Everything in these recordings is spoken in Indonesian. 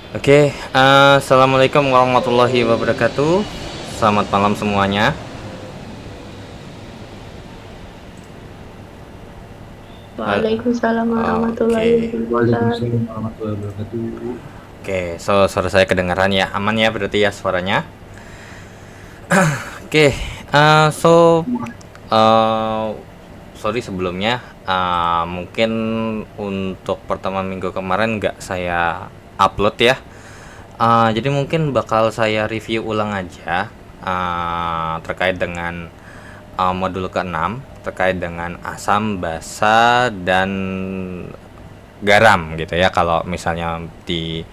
Oke, assalamualaikum warahmatullahi wabarakatuh. Selamat malam semuanya. Hal- Waalaikumsalam warahmatullahi Oke, wabarakatuh. Waalaikumsalam warahmatullahi wabarakatuh. oke, suara saya kedengaran ya, aman ya berarti ya suaranya. Oke, uh, sorry sebelumnya, mungkin untuk pertama minggu kemarin nggak saya upload ya. Jadi mungkin bakal saya review ulang aja terkait dengan modul ke-6 terkait dengan asam, basa, dan garam gitu ya. Kalau misalnya di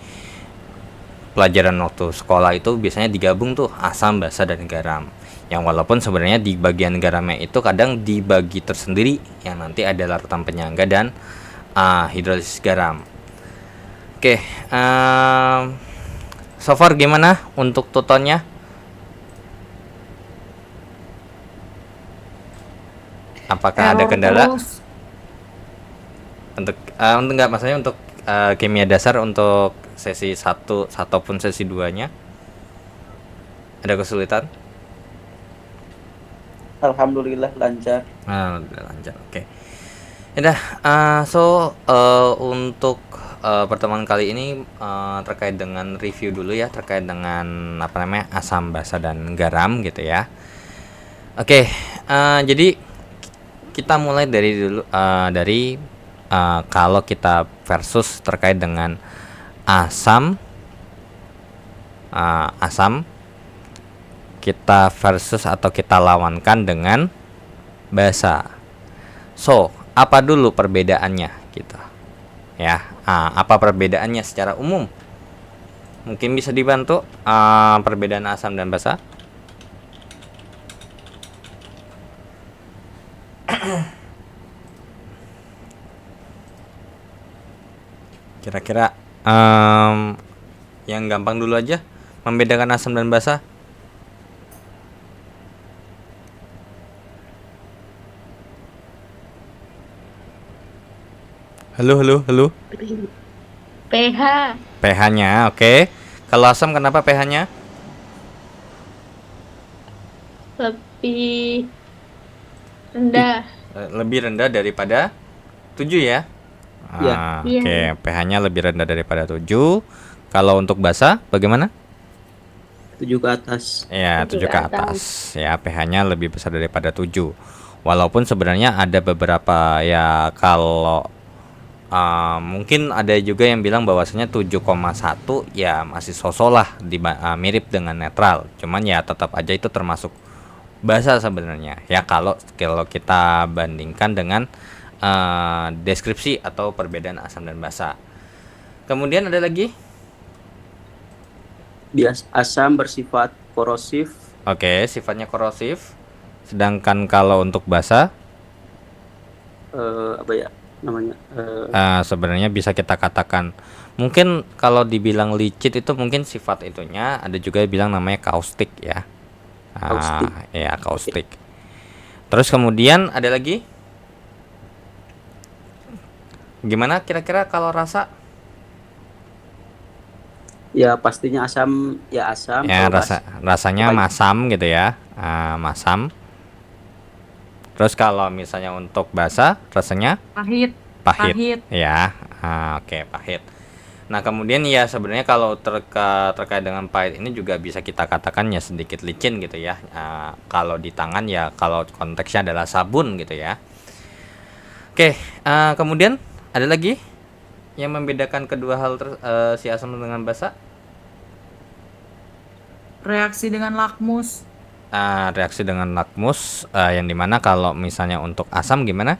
pelajaran waktu sekolah itu biasanya digabung tuh asam, basa, dan garam. Yang walaupun sebenarnya di bagian garamnya itu kadang dibagi tersendiri yang nanti ada larutan penyangga dan hidrolisis garam. Oke, so far gimana untuk tutornya? Apakah ada Error kendala? terus. Untuk enggak, maksudnya untuk kimia dasar untuk sesi satu ataupun sesi 2-nya ada kesulitan? Alhamdulillah lancar. Udah lancar. Oke. Ya udah, untuk pertemuan kali ini terkait dengan review dulu ya, terkait dengan apa namanya asam, basa, dan garam gitu ya. Oke, jadi kita mulai dari dulu dari kalau kita versus terkait dengan asam, asam kita versus atau kita lawankan dengan basa. So, apa dulu perbedaannya kita? Ya, apa perbedaannya secara umum? Mungkin bisa dibantu perbedaan asam dan basa. Kira-kira yang gampang dulu aja, membedakan asam dan basa. Halo, halo, halo. pH pH-nya, oke. Kalau asam kenapa pH-nya? lebih rendah. Lebih rendah daripada 7 ya. Ya, Iya, Oke, pH-nya lebih rendah daripada 7. Kalau untuk basa bagaimana? 7 ke atas. Ya, 7 tujuh ke ke atas. atas. Ya, pH-nya lebih besar daripada 7. Walaupun sebenarnya ada beberapa ya, kalau mungkin ada juga yang bilang bahwasanya 7,1 ya masih sosok lah mirip dengan netral. Cuman ya tetap aja itu termasuk basa sebenarnya. Ya kalau kalau kita bandingkan dengan deskripsi atau perbedaan asam dan basa. Kemudian ada lagi. Asam bersifat korosif. Oke, sifatnya korosif. Sedangkan kalau untuk basa, Apa ya namanya? sebenarnya bisa kita katakan mungkin kalau dibilang licit itu mungkin sifat itunya, ada juga yang bilang namanya kaustik ya. Kaustik. Ya kaustik. Terus kemudian ada lagi, gimana kira-kira kalau rasa? Ya pastinya asam, ya asam. Ya Kalau rasanya pahit, masam gitu ya, masam. Terus kalau misalnya untuk basa rasanya Pahit, pahit pahit. ya. Oke, pahit. Nah, kemudian ya sebenarnya kalau terkait dengan pahit ini juga bisa kita katakan ya sedikit licin gitu ya. Kalau di tangan ya, kalau konteksnya adalah sabun gitu ya. Oke, kemudian ada lagi yang membedakan kedua hal si asam dengan basa. Reaksi dengan lakmus. Reaksi dengan lakmus, yang dimana kalau misalnya untuk asam gimana?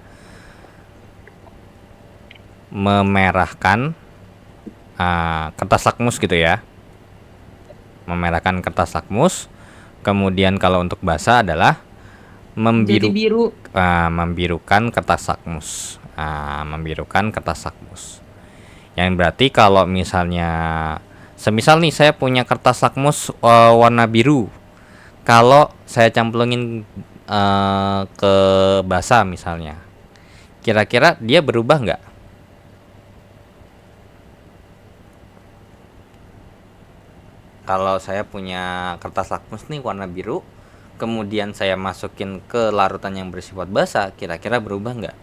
Memerahkan kertas lakmus gitu ya. Memerahkan kertas lakmus. Kemudian kalau untuk basa adalah Jadi biru. membirukan kertas lakmus. Membirukan kertas lakmus. Yang berarti kalau misalnya semisal nih saya punya kertas lakmus warna biru. Kalau saya camplungin ke basa misalnya, kira-kira dia berubah nggak? kalau saya punya kertas lakmus nih warna biru, kemudian saya masukin ke larutan yang bersifat basah, kira-kira berubah nggak?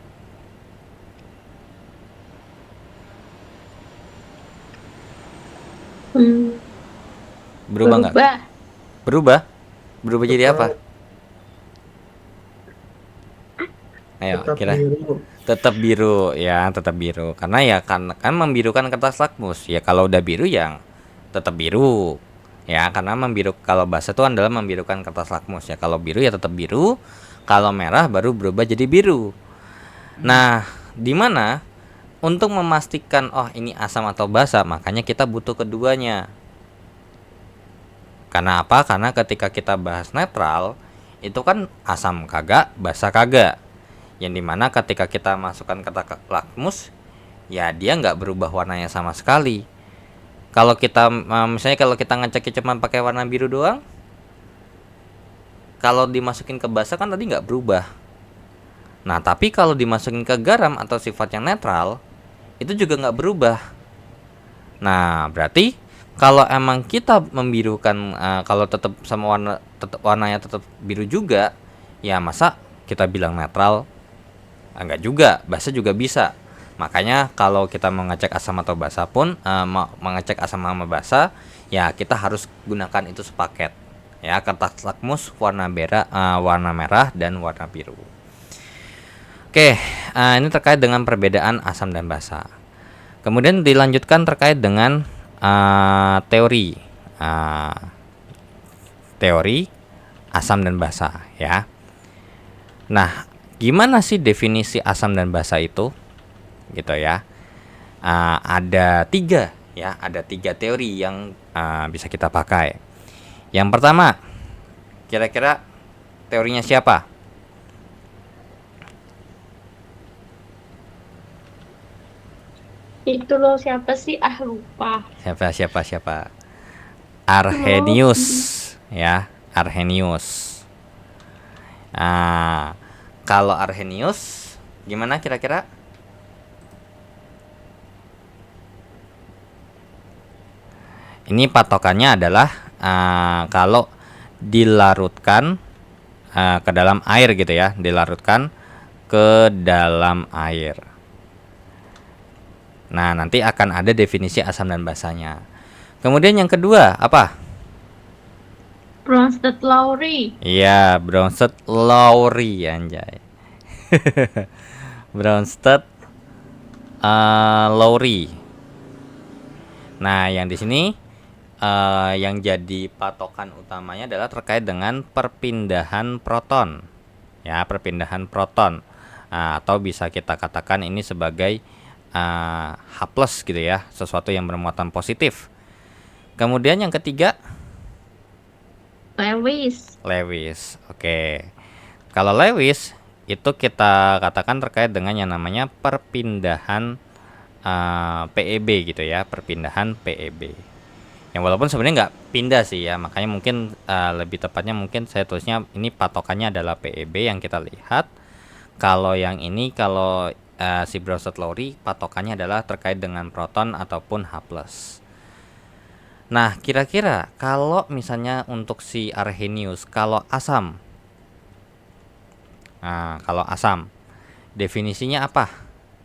Hmm, Berubah nggak? berubah. Berubah? Berubah jadi apa? Ayo, Tetap kira. biru. Tetap biru ya, tetap biru. Karena ya kan membirukan kertas lakmus. Ya kalau udah biru yang tetap biru. Ya, karena membiru kalau basah itu adalah membirukan kertas lakmus ya. Kalau biru ya tetap biru. Kalau merah baru berubah jadi biru. Nah, di mana untuk memastikan oh ini asam atau basa, makanya kita butuh keduanya. Karena apa? Karena ketika kita bahas netral, itu kan asam kagak, basa kagak. Yang dimana ketika kita masukkan kata lakmus, ya dia nggak berubah warnanya sama sekali. Kalau kita misalnya kalau kita ngeceknya cuma pakai warna biru doang, kalau dimasukin ke basa kan tadi nggak berubah. Nah, tapi kalau dimasukin ke garam atau sifat yang netral, itu juga nggak berubah. Nah, berarti kalau emang kita membirukan, kalau tetap sama warnanya tetap biru juga, ya masa kita bilang netral? Enggak juga, basa juga bisa. Makanya kalau kita mau ngecek asam atau basa pun, mau mengecek asam sama basa, ya kita harus gunakan itu sepaket. Ya, kertas lakmus warna merah dan warna biru. Oke, ini terkait dengan perbedaan asam dan basa. Kemudian dilanjutkan terkait dengan teori asam dan basa ya. Nah, gimana sih definisi asam dan basa itu? Gitu ya. Ada tiga teori yang bisa kita pakai. Yang pertama, kira-kira teorinya siapa? Itu loh siapa sih? Ah, lupa. Siapa? Arrhenius ya, Arrhenius. Kalau Arrhenius gimana kira-kira? Ini patokannya adalah kalau dilarutkan ke dalam air gitu ya, dilarutkan ke dalam air. Nah, nanti akan ada definisi asam dan basanya. Kemudian yang kedua apa? Bronsted-Lowry. Iya, Bronsted-Lowry anjay. Bronsted-Lowry. Nah, yang di sini yang jadi patokan utamanya adalah terkait dengan perpindahan proton. Ya, perpindahan proton. Atau bisa kita katakan ini sebagai H+ gitu ya, sesuatu yang bermuatan positif. Kemudian yang ketiga, Lewis. Oke. Kalau Lewis itu kita katakan terkait dengan yang namanya perpindahan PEB gitu ya, perpindahan PEB. Yang walaupun sebenarnya nggak pindah sih ya, makanya mungkin lebih tepatnya mungkin saya tulisnya ini patokannya adalah PEB yang kita lihat. Kalau yang ini si Bronsted-Lowry patokannya adalah terkait dengan proton ataupun H+. Nah, kira-kira kalau misalnya untuk si Arrhenius, kalau asam, definisinya apa?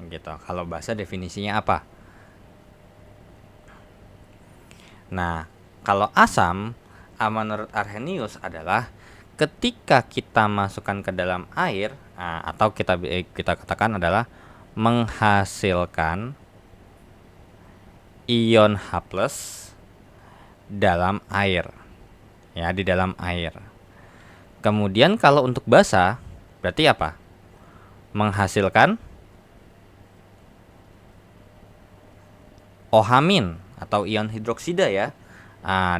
Gitu. Kalau basa definisinya apa? Nah, kalau asam, menurut Arrhenius adalah ketika kita masukkan ke dalam air, atau kita katakan adalah menghasilkan ion H+ dalam air. Ya, di dalam air. Kemudian kalau untuk basa berarti apa? Menghasilkan OH- atau ion hidroksida ya,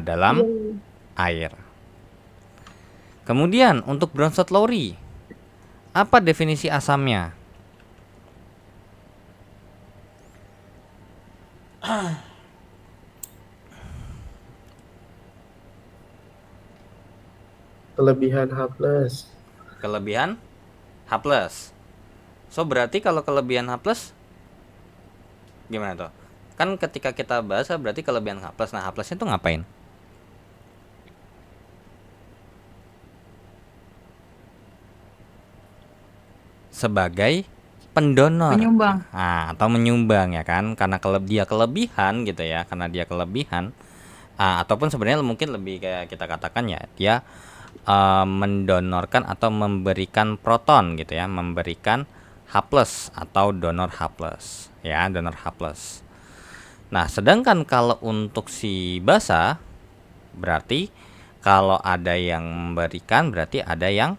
dalam air. Kemudian untuk Bronsted-Lowry, apa definisi asamnya? Kelebihan H+. Kelebihan H+. So berarti kalau kelebihan H+ gimana tuh? Kan ketika kita bahas berarti kelebihan H+. Nah, H+-nya tuh ngapain? sebagai pendonor. Penyumbang. Nah, atau menyumbang ya kan, karena dia kelebihan gitu ya, karena dia kelebihan. Ataupun sebenarnya mungkin lebih kayak kita katakan ya, dia mendonorkan atau memberikan proton gitu ya, memberikan H+ atau donor H+, ya, donor H+. Nah, sedangkan kalau untuk si basa berarti kalau ada yang memberikan berarti ada yang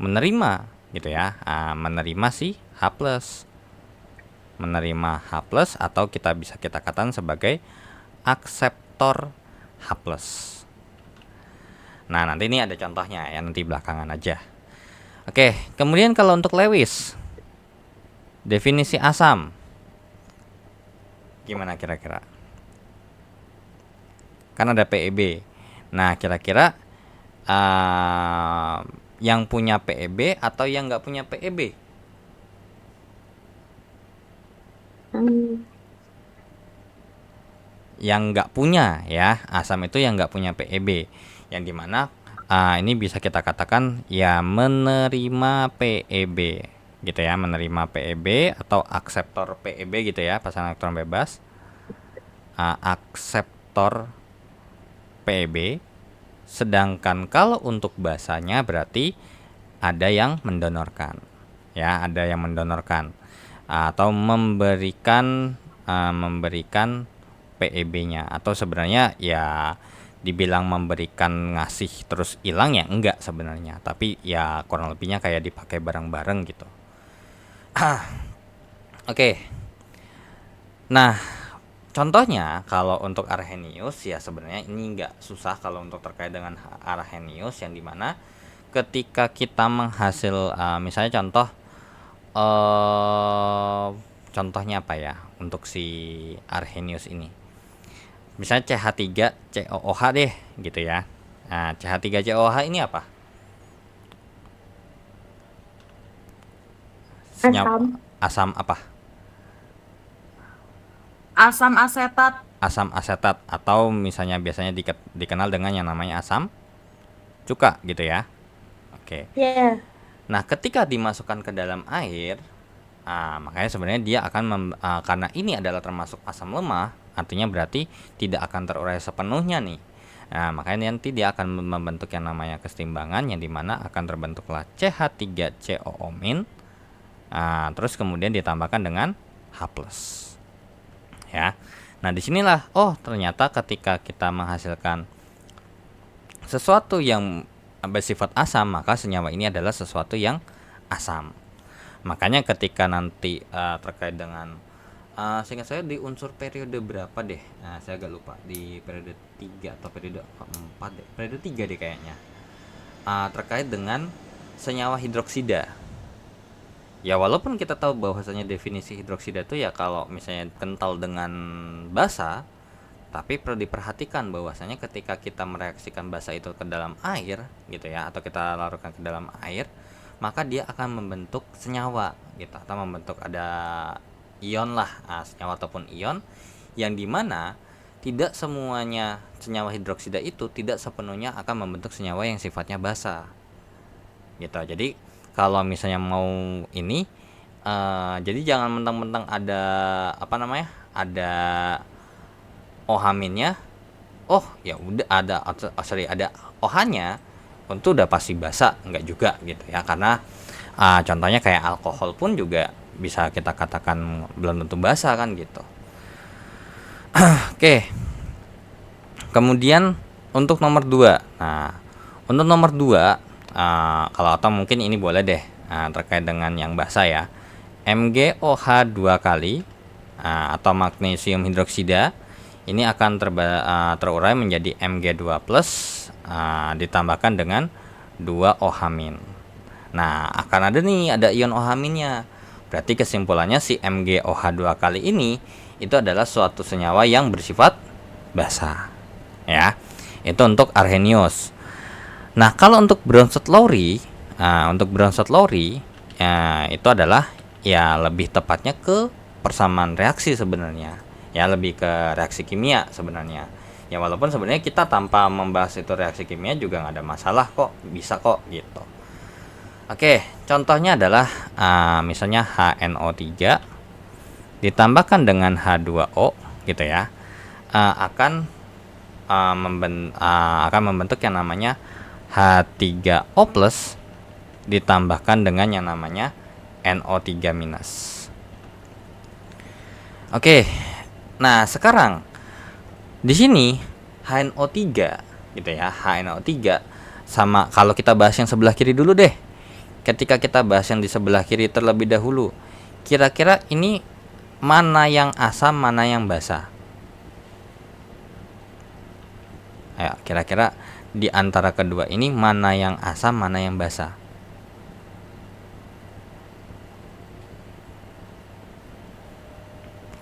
menerima gitu ya. Menerima si H+. Menerima H+ atau kita katakan sebagai akseptor H+. Nah, nanti ini ada contohnya ya, nanti belakangan aja. Oke, kemudian kalau untuk Lewis, definisi asam gimana kira-kira? Kan ada PEB. Nah, kira-kira yang punya PEB atau yang nggak punya PEB? Yang nggak punya ya, asam itu yang nggak punya PEB, yang dimana ini bisa kita katakan ya menerima PEB gitu ya, menerima PEB atau akseptor PEB gitu ya, pasangan elektron bebas. Akseptor PEB. Sedangkan kalau untuk basanya berarti ada yang mendonorkan ya, ada yang mendonorkan atau memberikan PEB-nya, atau sebenarnya ya dibilang memberikan ngasih terus hilang ya enggak sebenarnya, tapi ya kurang lebihnya kayak dipakai bareng-bareng gitu. Oke. Nah, contohnya kalau untuk Arrhenius ya sebenarnya ini enggak susah kalau untuk terkait dengan Arrhenius, yang dimana ketika kita menghasil misalnya contohnya apa ya untuk si Arrhenius ini, misalnya CH3COOH deh gitu ya. Nah, CH3COOH ini apa? Asam apa? Asam asetat. Asam asetat, atau misalnya biasanya dikenal dengan yang namanya asam cuka gitu ya. Oke. Ya. Nah, ketika dimasukkan ke dalam air, makanya sebenarnya dia akan karena ini adalah termasuk asam lemah, artinya berarti tidak akan terurai sepenuhnya nih. Nah, makanya nanti dia akan membentuk yang namanya kesetimbangan, yang dimana akan terbentuklah CH3COO-. Terus kemudian ditambahkan dengan H+. Ya. Nah, disinilah ternyata ketika kita menghasilkan sesuatu yang bersifat asam, maka senyawa ini adalah sesuatu yang asam. Makanya ketika nanti terkait dengan seingat saya di unsur periode berapa deh, saya agak lupa, di periode 3 atau periode 4 deh, periode 3 deh kayaknya, terkait dengan senyawa hidroksida. Ya walaupun kita tahu bahwasanya definisi hidroksida itu ya kalau misalnya kental dengan basa, tapi perlu diperhatikan bahwasanya ketika kita mereaksikan basa itu ke dalam air gitu ya, atau kita larutkan ke dalam air, maka dia akan membentuk senyawa gitu, atau membentuk ada ion lah, senyawa ataupun ion, yang dimana tidak semuanya senyawa hidroksida itu tidak sepenuhnya akan membentuk senyawa yang sifatnya basa gitu. Jadi kalau misalnya mau ini jadi jangan mentang-mentang ada ada OH-nya, ya udah ada OH-nya tentu udah pasti basa, enggak juga gitu ya, karena contohnya kayak alkohol pun juga bisa kita katakan belum tentu basa kan gitu. Oke. Kemudian untuk nomor 2. Nah, untuk nomor 2 kalau atau mungkin ini boleh deh terkait dengan yang basa ya. MgOH 2 kali atau magnesium hidroksida ini akan terurai menjadi Mg2+ ditambahkan dengan 2 OH-. Nah, akan ada ion OH-nya. Berarti kesimpulannya si MgOH 2 kali ini itu adalah suatu senyawa yang bersifat basa. Ya. Itu untuk Arrhenius. Nah, kalau untuk Bronsted-Lowry, itu adalah ya lebih tepatnya ke persamaan reaksi sebenarnya. Ya lebih ke reaksi kimia sebenarnya. Ya walaupun sebenarnya kita tanpa membahas itu reaksi kimia juga nggak ada masalah kok, bisa kok gitu. Oke, contohnya adalah misalnya HNO3 ditambahkan dengan H2O gitu ya, akan akan membentuk yang namanya H3O plus ditambahkan dengan yang namanya NO3 minus. Oke, nah sekarang di sini HNO3 gitu ya, HNO3 sama, kalau kita bahas yang sebelah kiri dulu deh. Ketika kita bahas yang di sebelah kiri terlebih dahulu, kira-kira ini mana yang asam, mana yang basa? Ayo, kira-kira di antara kedua ini mana yang asam, mana yang basa?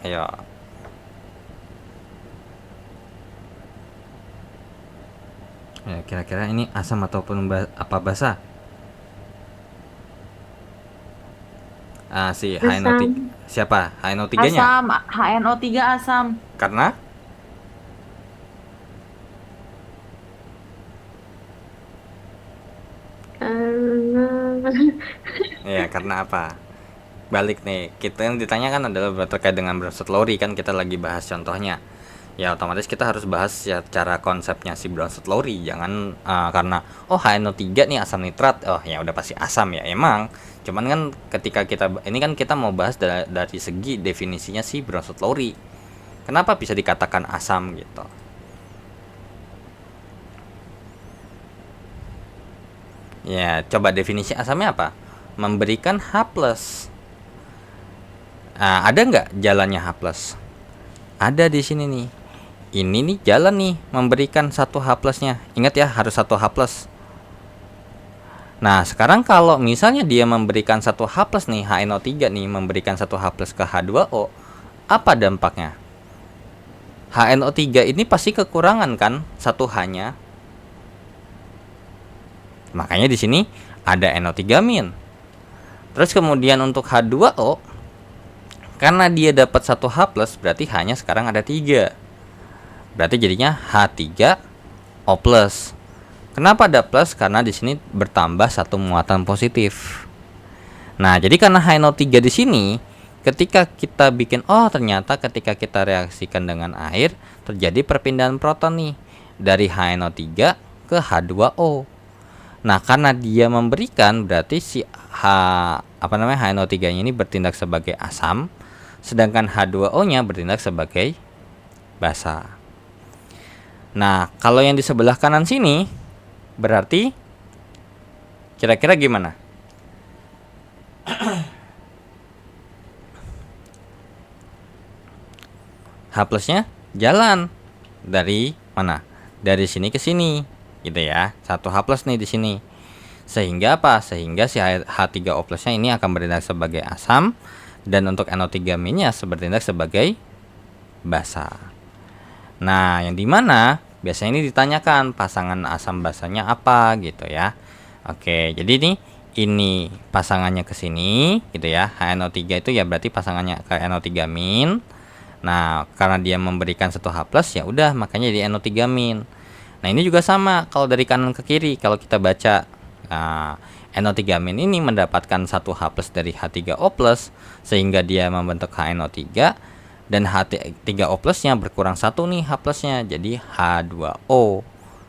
Ayo. Ya, kira-kira ini asam ataupun apa basa? Si HNO3 Asam. siapa? HNO3-nya? Asam, HNO3 asam. Karena Karena ya, karena apa? Balik nih, kita yang ditanyakan adalah terkait dengan Brownstedt Lowry, kan kita lagi bahas contohnya. Ya otomatis kita harus bahas ya cara konsepnya si Brownstedt Lowry. Jangan karena HNO3 nih asam nitrat, ya udah pasti asam ya. Emang cuman kan ketika kita ini kan kita mau bahas dari segi definisinya si Brownstedt Lowry. Kenapa bisa dikatakan asam gitu? Ya, coba definisi asamnya apa? Memberikan H+. Ada nggak jalannya H+? Ada di sini nih. Ini nih jalan nih memberikan satu H+-nya. Ingat ya, harus satu H+. Nah, sekarang kalau misalnya dia memberikan satu H+ nih, HNO3 nih memberikan satu H+ ke H2O, apa dampaknya? HNO3 ini pasti kekurangan kan satu H-nya. Makanya di sini ada NO3-. Terus kemudian untuk H2O, karena dia dapat satu H+, berarti H-nya sekarang ada 3. Berarti jadinya H3O+. Kenapa ada plus? Karena di sini bertambah satu muatan positif. Nah, jadi karena HNO3 di sini, ketika kita bikin, ternyata ketika kita reaksikan dengan air, terjadi perpindahan proton nih dari HNO3 ke H2O. Nah, karena dia memberikan, berarti si HNO3-nya ini bertindak sebagai asam, sedangkan H2O-nya bertindak sebagai basa. Nah, kalau yang di sebelah kanan sini berarti kira-kira gimana? H+-nya jalan dari mana? Dari sini ke sini, gitu ya. Satu H+ nih di sini. Sehingga apa? Sehingga si H3O+-nya ini akan bertindak sebagai asam, dan untuk NO3-nya bertindak sebagai basa. Nah, yang dimana biasanya ini ditanyakan pasangan asam basanya apa gitu ya. Oke, jadi ini pasangannya ke sini gitu ya. HNO3 itu ya berarti pasangannya ke NO3-. Nah, karena dia memberikan satu H+, ya udah makanya di NO3-. Nah, ini juga sama kalau dari kanan ke kiri kalau kita baca. NO3- ini mendapatkan satu H+ dari H3O+, sehingga dia membentuk HNO3, dan H3O+-nya berkurang satu nih H+-nya, jadi H2O.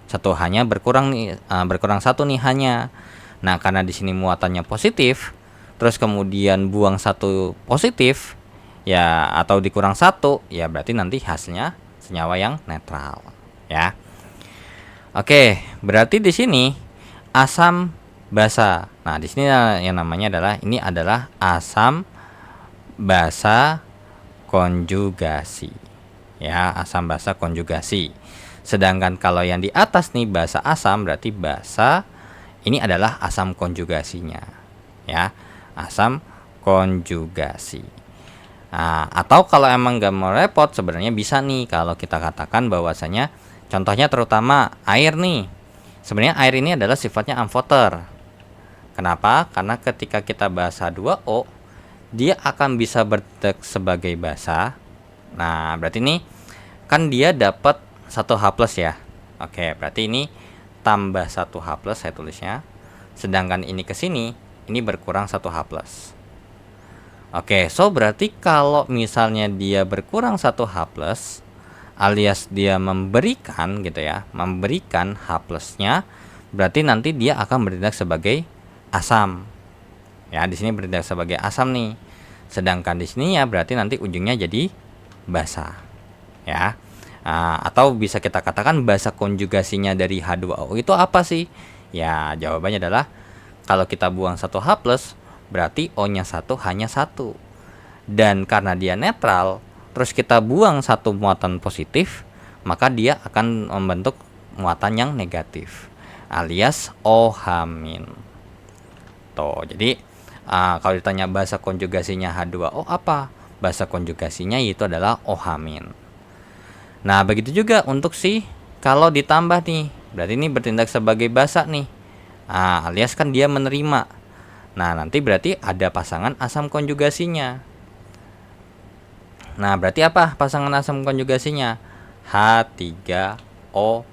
Satu H-nya berkurang nih, berkurang satu nih H-nya. Nah, karena di sini muatannya positif, terus kemudian buang satu positif, ya atau dikurang satu, ya berarti nanti hasilnya senyawa yang netral, ya. Oke, berarti di sini asam basa. Nah, di sini yang namanya adalah asam basa konjugasi. Ya, asam basa konjugasi. Sedangkan kalau yang di atas nih basa asam, berarti basa ini adalah asam konjugasinya. Ya, asam konjugasi. Nah, atau kalau emang nggak mau repot, sebenarnya bisa nih kalau kita katakan bahwasanya contohnya terutama air nih. Sebenarnya air ini adalah sifatnya amphoter. Kenapa? Karena ketika kita bahas H2O, dia akan bisa bertindak sebagai basa. Nah, berarti ini kan dia dapat satu H+ ya. Oke, berarti ini tambah satu H+ saya tulisnya. Sedangkan ini ke sini ini berkurang 1H plus. Oke, so berarti kalau misalnya dia berkurang 1H plus alias dia memberikan gitu ya, memberikan H plusnya, berarti nanti dia akan bertindak sebagai asam. Ya, di sini bertindak sebagai asam nih. Sedangkan di sini ya berarti nanti ujungnya jadi basa. Ya. Atau bisa kita katakan basa konjugasinya dari H2O itu apa sih? Ya, jawabannya adalah kalau kita buang 1H plus, berarti O-nya 1, H-nya 1. Dan karena dia netral, terus kita buang satu muatan positif, maka dia akan membentuk muatan yang negatif, alias OH-. Tuh, jadi kalau ditanya basa konjugasinya H2O apa? Basa konjugasinya itu adalah OH-. Nah, begitu juga untuk kalau ditambah nih, berarti ini bertindak sebagai basa nih. Alias kan dia menerima. Nah, nanti berarti ada pasangan asam konjugasinya. Nah, berarti apa pasangan asam konjugasinya? H3O+.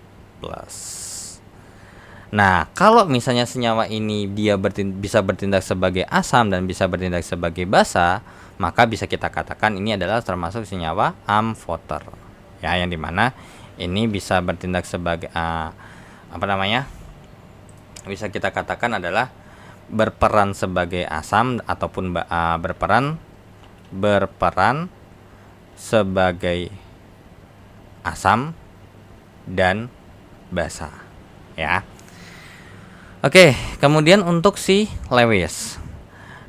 Nah, kalau misalnya senyawa ini dia bisa bertindak sebagai asam dan bisa bertindak sebagai basa, maka bisa kita katakan ini adalah termasuk senyawa amfoter. Ya, yang dimana ini bisa bertindak sebagai bisa kita katakan adalah berperan sebagai asam ataupun berperan sebagai asam dan basa. Ya. Oke, kemudian untuk Lewis.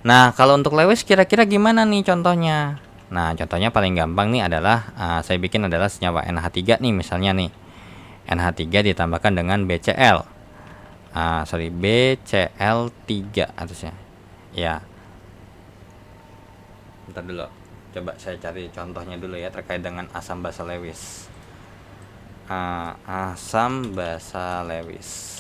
Nah, kalau untuk Lewis kira-kira gimana nih contohnya? Nah, contohnya paling gampang nih adalah saya bikin adalah senyawa NH3 nih misalnya nih. NH3 ditambahkan dengan BCl. BCl3 atasnya. Ya. Bentar dulu. Coba saya cari contohnya dulu ya terkait dengan asam basa Lewis. Asam basa Lewis.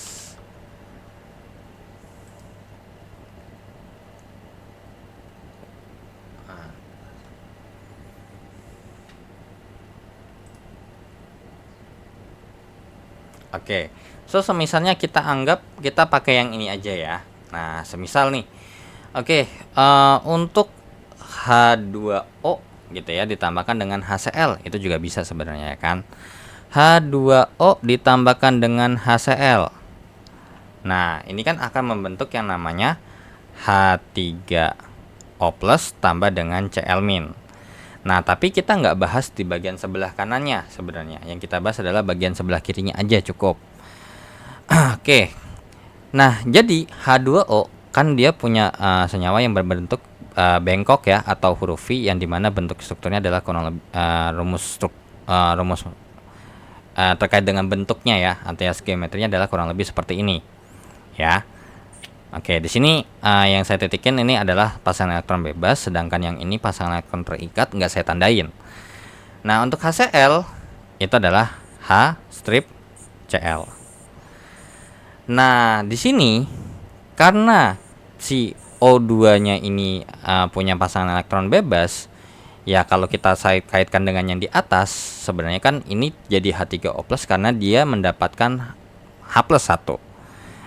Oke, so semisalnya kita anggap kita pakai yang ini aja ya. Nah, semisal nih, oke, untuk H2O gitu ya ditambahkan dengan HCl itu juga bisa sebenarnya ya kan. H2O ditambahkan dengan HCl. Nah, ini kan akan membentuk yang namanya H3O plus tambah dengan Cl-. Nah, tapi kita nggak bahas di bagian sebelah kanannya sebenarnya. Yang kita bahas adalah bagian sebelah kirinya aja cukup. Oke. Nah, jadi H2O kan dia punya senyawa yang berbentuk bengkok ya atau huruf V yang dimana bentuk strukturnya adalah rumus terkait dengan bentuknya ya, alias geometrinya adalah kurang lebih seperti ini. Ya. Oke, di sini yang saya titikin ini adalah pasangan elektron bebas, sedangkan yang ini pasangan elektron terikat nggak saya tandain. Nah, untuk HCl itu adalah H strip Cl. Nah, di sini karena si O2-nya ini punya pasangan elektron bebas, ya kalau kita kaitkan dengan yang di atas, sebenarnya kan ini jadi H3O+ karena dia mendapatkan H+1.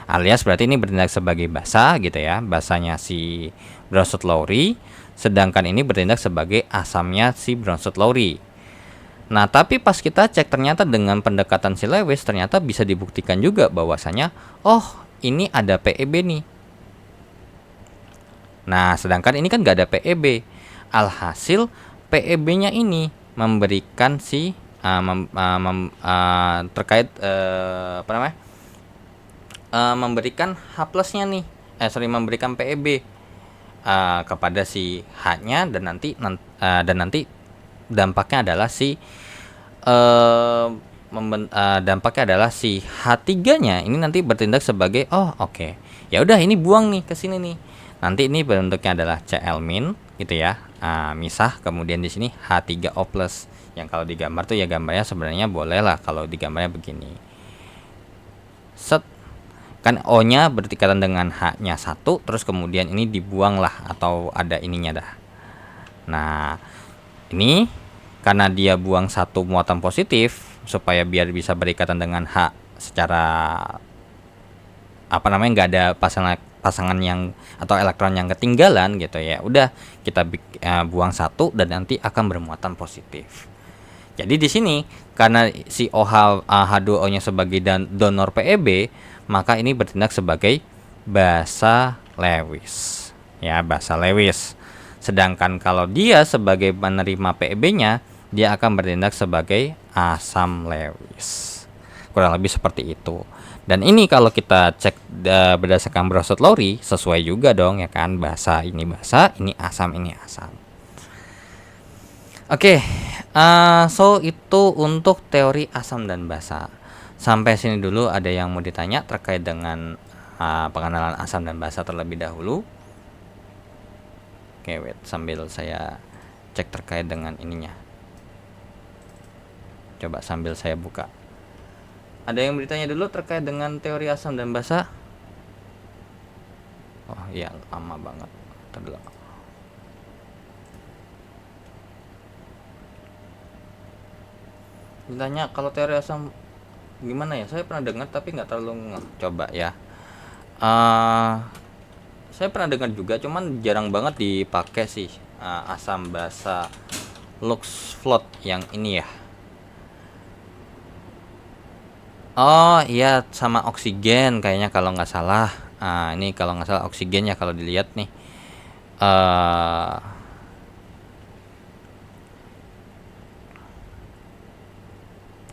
Alias berarti ini bertindak sebagai basa gitu ya, basanya si Brownstedt-Lowry, sedangkan ini bertindak sebagai asamnya si Brownstedt-Lowry. Nah, tapi pas kita cek ternyata dengan pendekatan si Lewis ternyata bisa dibuktikan juga bahwasanya ini ada PEB nih. Nah, sedangkan ini kan nggak ada PEB. Alhasil PEB-nya ini memberikan terkait memberikan H+-nya nih. Memberikan PEB kepada si H-nya dan nanti dampaknya adalah dampaknya adalah si H3-nya ini nanti bertindak sebagai oke. Ya udah ini buang nih ke sini nih. Nanti ini bentuknya adalah Cl- gitu ya. Misah kemudian di sini H3O+. Yang kalau digambar tuh ya gambarnya sebenarnya boleh lah kalau digambarnya begini. Set kan O-nya berdekatan dengan H-nya 1, terus kemudian ini dibuang lah atau ada ininya dah. Nah, ini karena dia buang satu muatan positif supaya biar bisa berikatan dengan H secara nggak ada pasangan yang atau elektron yang ketinggalan gitu ya, udah kita buang satu dan nanti akan bermuatan positif. Jadi di sini karena si OH H2O-nya sebagai donor PEB, maka ini bertindak sebagai basa Lewis. Ya, basa Lewis. Sedangkan kalau dia sebagai penerima PEB-nya, dia akan bertindak sebagai asam Lewis. Kurang lebih seperti itu. Dan ini kalau kita cek berdasarkan Bronsted-Lowry sesuai juga dong ya kan, basa, ini asam, ini asam. Oke, so itu untuk teori asam dan basa. Sampai sini dulu ada yang mau ditanya terkait dengan pengenalan asam dan basa terlebih dahulu. Oke, wait, sambil saya cek terkait dengan ininya. Coba sambil saya buka. Ada yang bertanya dulu terkait dengan teori asam dan basa? Oh iya, lama banget. Ntar dulu. Ditanya kalau teori asam gimana ya? Saya pernah dengar tapi nggak terlalu coba ya. Saya pernah dengar juga, cuman jarang banget dipakai sih asam basa Lux Float yang ini ya. Oh iya, sama oksigen kayaknya kalau nggak salah. Ini kalau nggak salah oksigen ya kalau dilihat nih.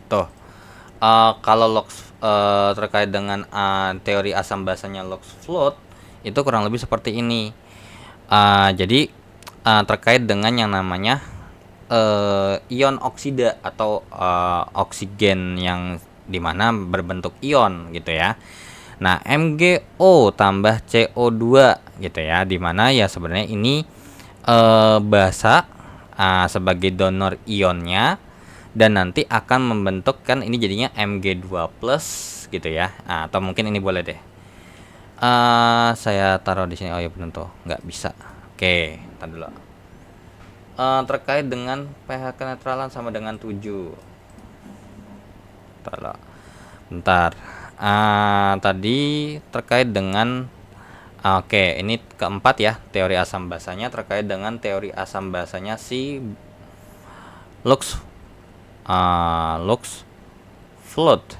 Tuh, kalau terkait dengan teori asam basanya Lux Float itu kurang lebih seperti ini. Jadi terkait dengan yang namanya ion oksida atau oksigen yang dimana berbentuk ion gitu ya. Nah, MgO tambah CO2 gitu ya, dimana ya sebenarnya ini basa sebagai donor ionnya, dan nanti akan membentukkan ini jadinya Mg2+ gitu ya. Atau mungkin ini boleh deh. Saya taruh di sini. Oh ya benar tuh, nggak bisa. Oke, tar dulu. Terkait dengan pH kenetralan sama dengan 7. Bentar. Tadi terkait dengan oke, ini keempat ya, teori asam basanya terkait dengan teori asam basanya si Lux Float,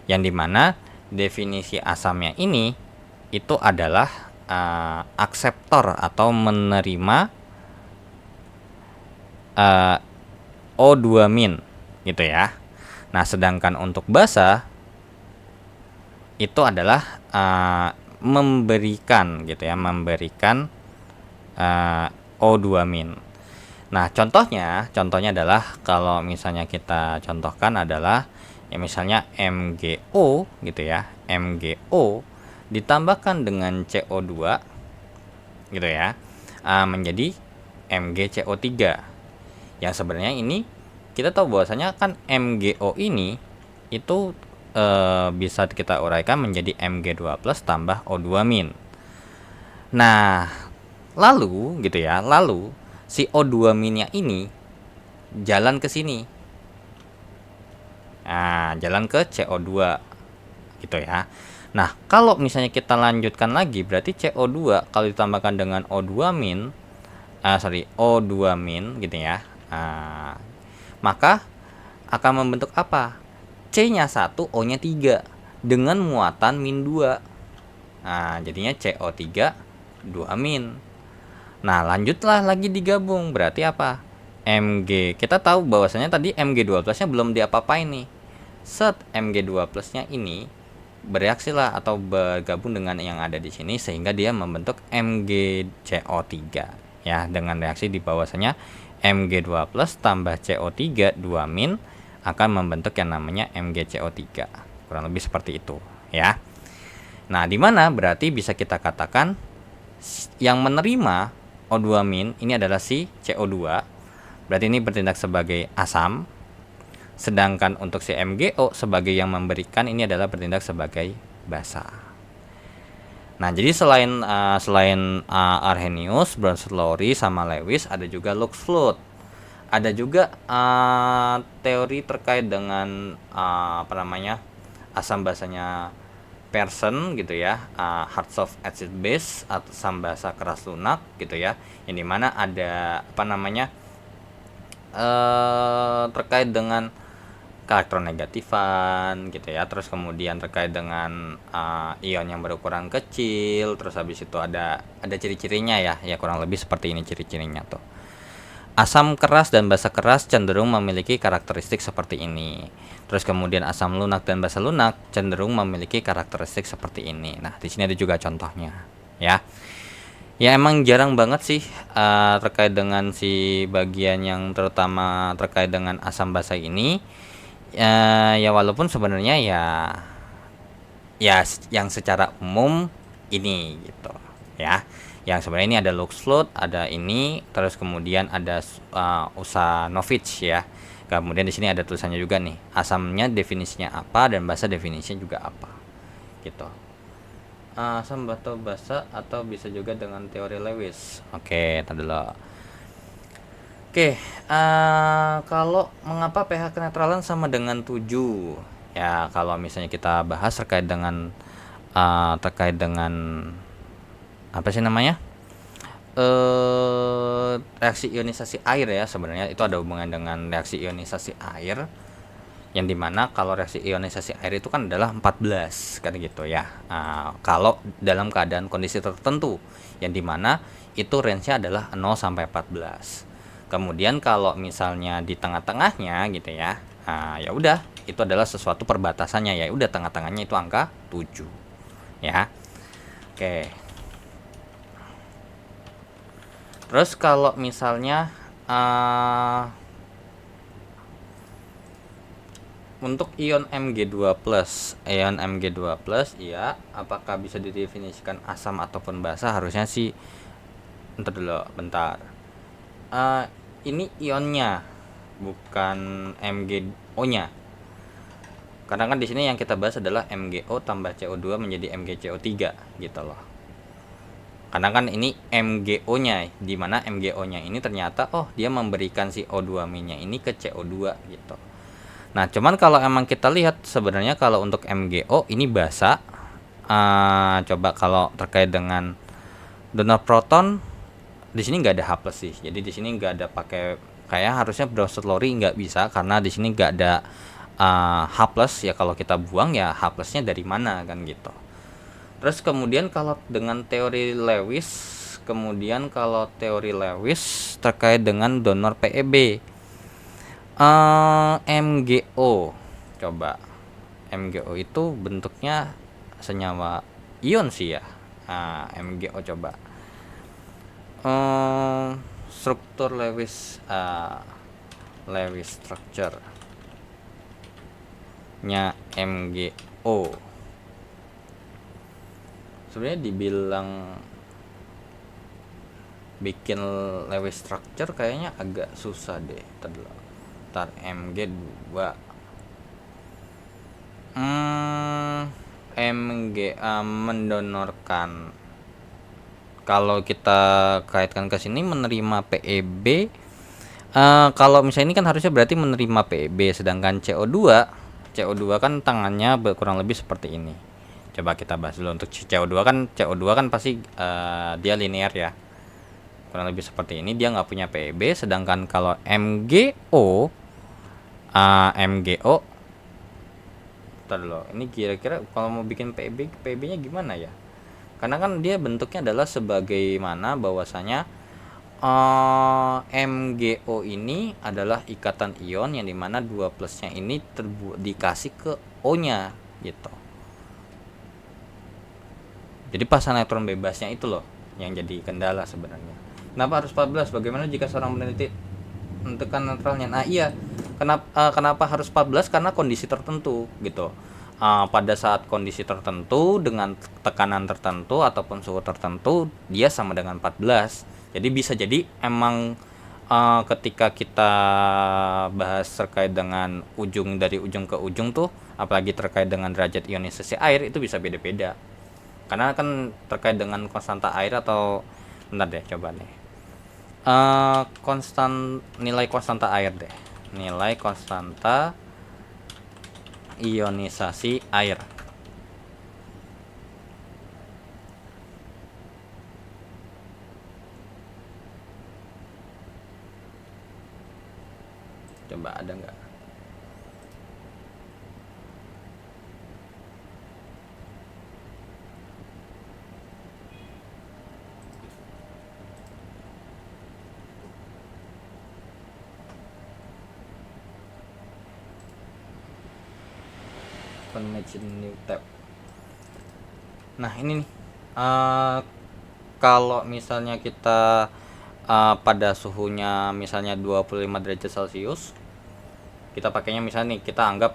yang dimana definisi asamnya ini itu adalah akseptor atau menerima O2- gitu ya. Nah, sedangkan untuk basa itu adalah memberikan gitu ya, memberikan O2-. Nah, contohnya adalah kalau misalnya kita contohkan adalah ya misalnya MgO gitu ya. MgO ditambahkan dengan CO2 gitu ya, menjadi MgCO3. Yang sebenarnya ini kita tahu bahwasanya kan MgO ini itu bisa kita uraikan menjadi Mg2+ tambah O2-. Nah, lalu gitu ya, lalu si O2-nya ini jalan ke sini. Nah, jalan ke CO2 gitu ya. Nah, kalau misalnya kita lanjutkan lagi, berarti CO2 kalau ditambahkan dengan O2-, O2- gitu ya. Maka akan membentuk apa? C-nya 1, O-nya 3 dengan muatan -2. Nah, jadinya CO3 2-. Nah, lanjutlah lagi digabung, berarti apa? Mg, kita tahu bahwasanya tadi Mg2+-nya belum diapa-apain nih. Set Mg2+-nya ini bereaksilah atau bergabung dengan yang ada di sini sehingga dia membentuk MgCO3 ya, dengan reaksi di bahwasanya Mg2+ tambah CO3 2- akan membentuk yang namanya MgCO3. Kurang lebih seperti itu ya. Nah, di mana berarti bisa kita katakan yang menerima O2- ini adalah si CO2. Berarti ini bertindak sebagai asam. Sedangkan untuk si MgO sebagai yang memberikan ini adalah bertindak sebagai basa. Nah, jadi selain Arrhenius, Bronsted-Lowry sama Lewis, ada juga Lux Float. Ada juga teori terkait dengan asam basanya person gitu ya, hard soft acid base atau asam basa keras lunak gitu ya, yang dimana ada apa namanya terkait dengan elektronegatifan gitu ya, terus kemudian terkait dengan ion yang berukuran kecil, terus habis itu ada ciri-cirinya ya, kurang lebih seperti ini ciri-cirinya tuh. Asam keras dan basa keras cenderung memiliki karakteristik seperti ini. Terus kemudian asam lunak dan basa lunak cenderung memiliki karakteristik seperti ini. Nah, di sini ada juga contohnya, ya. Ya emang jarang banget sih terkait dengan si bagian yang terutama terkait dengan asam basa ini. Ya walaupun sebenarnya ya yang secara umum ini gitu, ya. Yang sebenarnya ini ada Lux Float, ada ini, terus kemudian ada Usanovich ya. Kemudian di sini ada tulisannya juga nih, asamnya definisinya apa dan basa definisinya juga apa, gitu. Asam batu basa atau bisa juga dengan teori Lewis. Oke, tadi dulu. Oke, kalau mengapa pH kenetralan sama dengan 7? Ya, kalau misalnya kita bahas terkait dengan apa sih namanya? Reaksi ionisasi air ya, sebenarnya itu ada hubungan dengan reaksi ionisasi air, yang dimana kalau reaksi ionisasi air itu kan adalah 14 kan gitu ya. Kalau dalam keadaan kondisi tertentu, yang dimana itu range-nya adalah 0 sampai 14. Kemudian kalau misalnya di tengah-tengahnya gitu ya, ya udah itu adalah sesuatu perbatasannya, ya udah tengah-tengahnya itu angka 7 ya. Oke. Terus kalau misalnya untuk ion Mg2+, ya apakah bisa didefinisikan asam ataupun basa? Harusnya sih, bentar. Ini ionnya, bukan MgO-nya. Karena kan di sini yang kita bahas adalah MgO tambah CO2 menjadi MgCO3 gitu loh. Karena kan ini MgO-nya, di mana MgO-nya ini ternyata dia memberikan si O2-nya ini ke CO2 gitu. Nah, cuman kalau emang kita lihat sebenarnya kalau untuk MgO ini basa. Coba kalau terkait dengan donor proton di sini nggak ada H+ sih. Jadi di sini nggak ada pakai, kayak harusnya Browser Lori nggak bisa karena di sini nggak ada H+. Ya kalau kita buang ya H+-nya dari mana kan gitu. Terus kemudian kalau dengan teori Lewis, terkait dengan donor PEB, MgO, coba MgO itu bentuknya senyawa ion sih ya. MgO coba struktur Lewis structure nya MgO. Sebenarnya dibilang bikin Lewis structure kayaknya agak susah deh. Ntar Mg2 Mga mendonorkan, kalau kita kaitkan ke sini menerima PEB. Kalau misalnya ini kan harusnya berarti menerima PEB, sedangkan CO2 kan tangannya kurang lebih seperti ini. Coba kita bahas dulu untuk CO2 kan pasti dia linear ya, kurang lebih seperti ini, dia nggak punya PEB. Sedangkan kalau MgO ini kira-kira kalau mau bikin PEB-nya gimana ya? Karena kan dia bentuknya adalah sebagaimana bahwasanya MgO ini adalah ikatan ion yang dimana 2+-nya ini dikasih ke O-nya gitu. Jadi pasan elektron bebasnya itu loh yang jadi kendala sebenarnya. Kenapa harus 14? Bagaimana jika seorang meneliti tekan neutralnya? Nah iya, kenapa harus 14? Karena kondisi tertentu gitu. Pada saat kondisi tertentu dengan tekanan tertentu ataupun suhu tertentu dia sama dengan 14. Jadi bisa jadi emang ketika kita bahas terkait dengan dari ujung ke ujung tuh, apalagi terkait dengan derajat ionisasi air itu bisa beda-beda. Karena kan terkait dengan konstanta air atau bentar deh coba nih. Nilai konstanta air deh. Nilai konstanta ionisasi air. Coba ada nggak? Match new tab. Nah ini nih, kalau misalnya kita pada suhunya misalnya 25 derajat Celcius, kita pakainya misalnya nih, kita anggap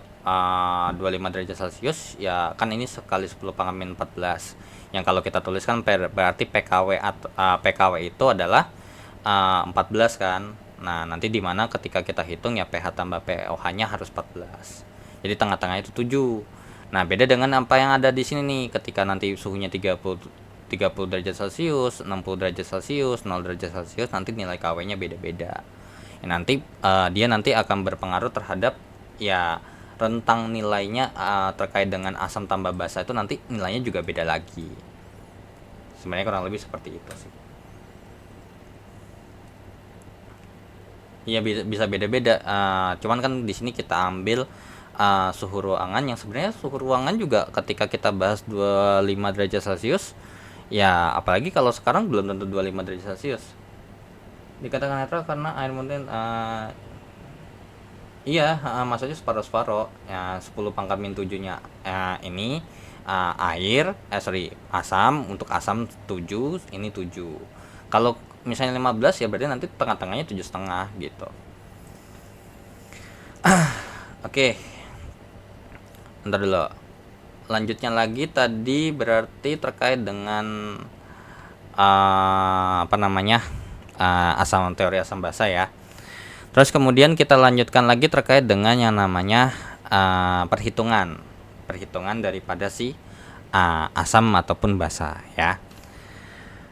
25 derajat Celcius ya kan, ini sekali 10 pangkat min 14, yang kalau kita tuliskan berarti PKW PKW itu adalah 14 kan. Nah nanti dimana ketika kita hitung ya pH tambah pOH nya harus 14, jadi tengah-tengah itu 7. Nah beda dengan apa yang ada di sini nih, ketika nanti suhunya 30 derajat Celcius, 60 derajat Celcius, 0 derajat Celcius, nanti nilai KW-nya beda-beda. Ya, nanti dia nanti akan berpengaruh terhadap ya rentang nilainya terkait dengan asam tambah basa itu nanti nilainya juga beda lagi. Sebenarnya kurang lebih seperti itu sih. Iya bisa beda-beda. Cuman kan di sini kita ambil suhu ruangan, yang sebenarnya suhu ruangan juga ketika kita bahas 25 derajat Celcius ya, apalagi kalau sekarang belum tentu 25 derajat Celcius dikatakan netral karena air mungkin iya maksudnya separuh-separuh ya, 10 pangkat min 7 nya ini air asam, untuk asam 7, ini 7. Kalau misalnya 15 ya berarti nanti tengah-tengahnya 7,5 gitu. Oke. Bentar dulu. Lanjutnya lagi tadi berarti terkait dengan teori asam basa ya. Terus kemudian kita lanjutkan lagi terkait dengan yang namanya perhitungan daripada si asam ataupun basa ya.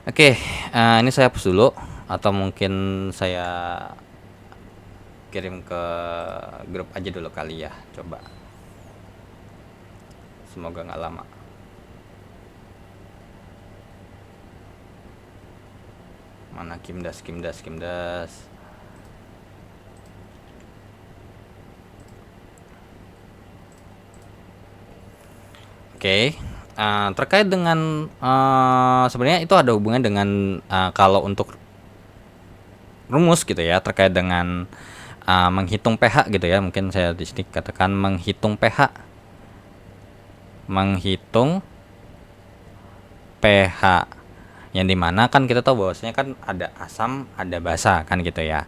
Oke, ini saya hapus dulu atau mungkin saya kirim ke grup aja dulu kali ya, coba. Semoga nggak lama. Mana Kimdas. Oke, terkait dengan sebenarnya itu ada hubungan dengan kalau untuk rumus gitu ya, terkait dengan menghitung pH gitu ya. Mungkin saya di sini katakan menghitung pH, yang dimana kan kita tahu bahwasanya kan ada asam ada basa kan gitu ya,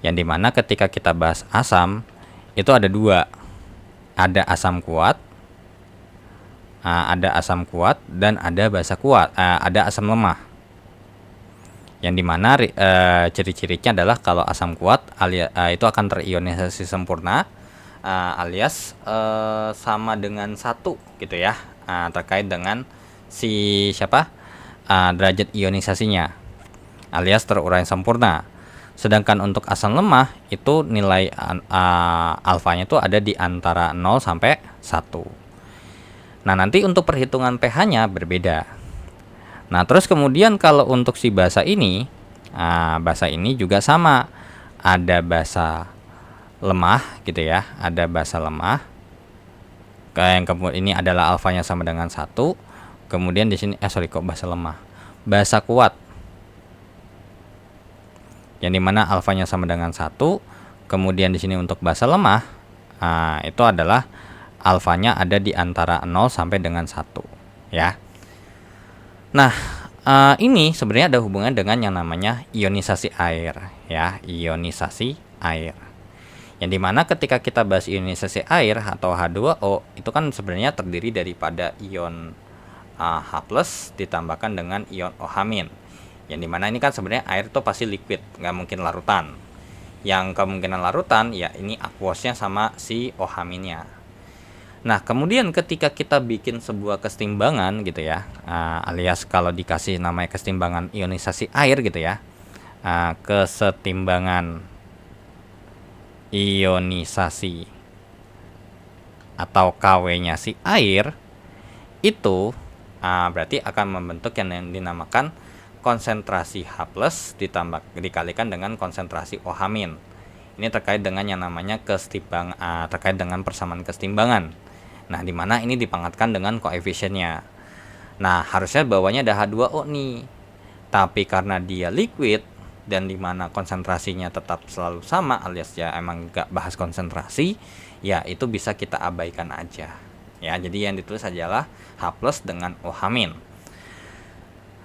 yang dimana ketika kita bahas asam itu ada dua, ada asam kuat, dan ada basa kuat, ada asam lemah, yang dimana ciri-cirinya adalah kalau asam kuat itu akan terionisasi sempurna alias sama dengan 1 gitu ya, terkait dengan si derajat ionisasinya alias terurai sempurna. Sedangkan untuk asam lemah itu nilai alfanya itu ada di antara 0 sampai 1. Nah nanti untuk perhitungan pH-nya berbeda. Nah terus kemudian kalau untuk si basa ini juga sama, ada basa lemah gitu ya, ada basa lemah. Yang kemudian ini adalah alfanya sama dengan 1. Kemudian di sini basa lemah, basa kuat, yang dimana alfanya sama dengan 1. Kemudian di sini untuk basa lemah itu adalah alfanya ada di antara 0 sampai dengan 1 ya. Nah ini sebenarnya ada hubungan dengan yang namanya ionisasi air ya, ionisasi air. Yang dimana ketika kita bahas ionisasi air atau H2O itu kan sebenarnya terdiri daripada ion H+ ditambahkan dengan ion OH-. Yang dimana ini kan sebenarnya air itu pasti liquid, nggak mungkin larutan. Yang kemungkinan larutan ya ini aqueousnya sama si OH-nya. Nah kemudian ketika kita bikin sebuah kesetimbangan gitu ya, alias kalau dikasih namanya kesetimbangan ionisasi air gitu ya, kesetimbangan ionisasi atau KW-nya si air itu berarti akan membentuk yang dinamakan konsentrasi H+ dikalikan dengan konsentrasi OH-, Ini terkait dengan yang namanya terkait dengan persamaan kesetimbangan. Nah, di mana ini dipangkatkan dengan koefisiennya. Nah, harusnya bawahnya ada H2O nih. Tapi karena dia liquid dan di mana konsentrasinya tetap selalu sama, alias ya emang gak bahas konsentrasi, ya itu bisa kita abaikan aja. Ya, jadi yang ditulis adalah H+ dengan OH-.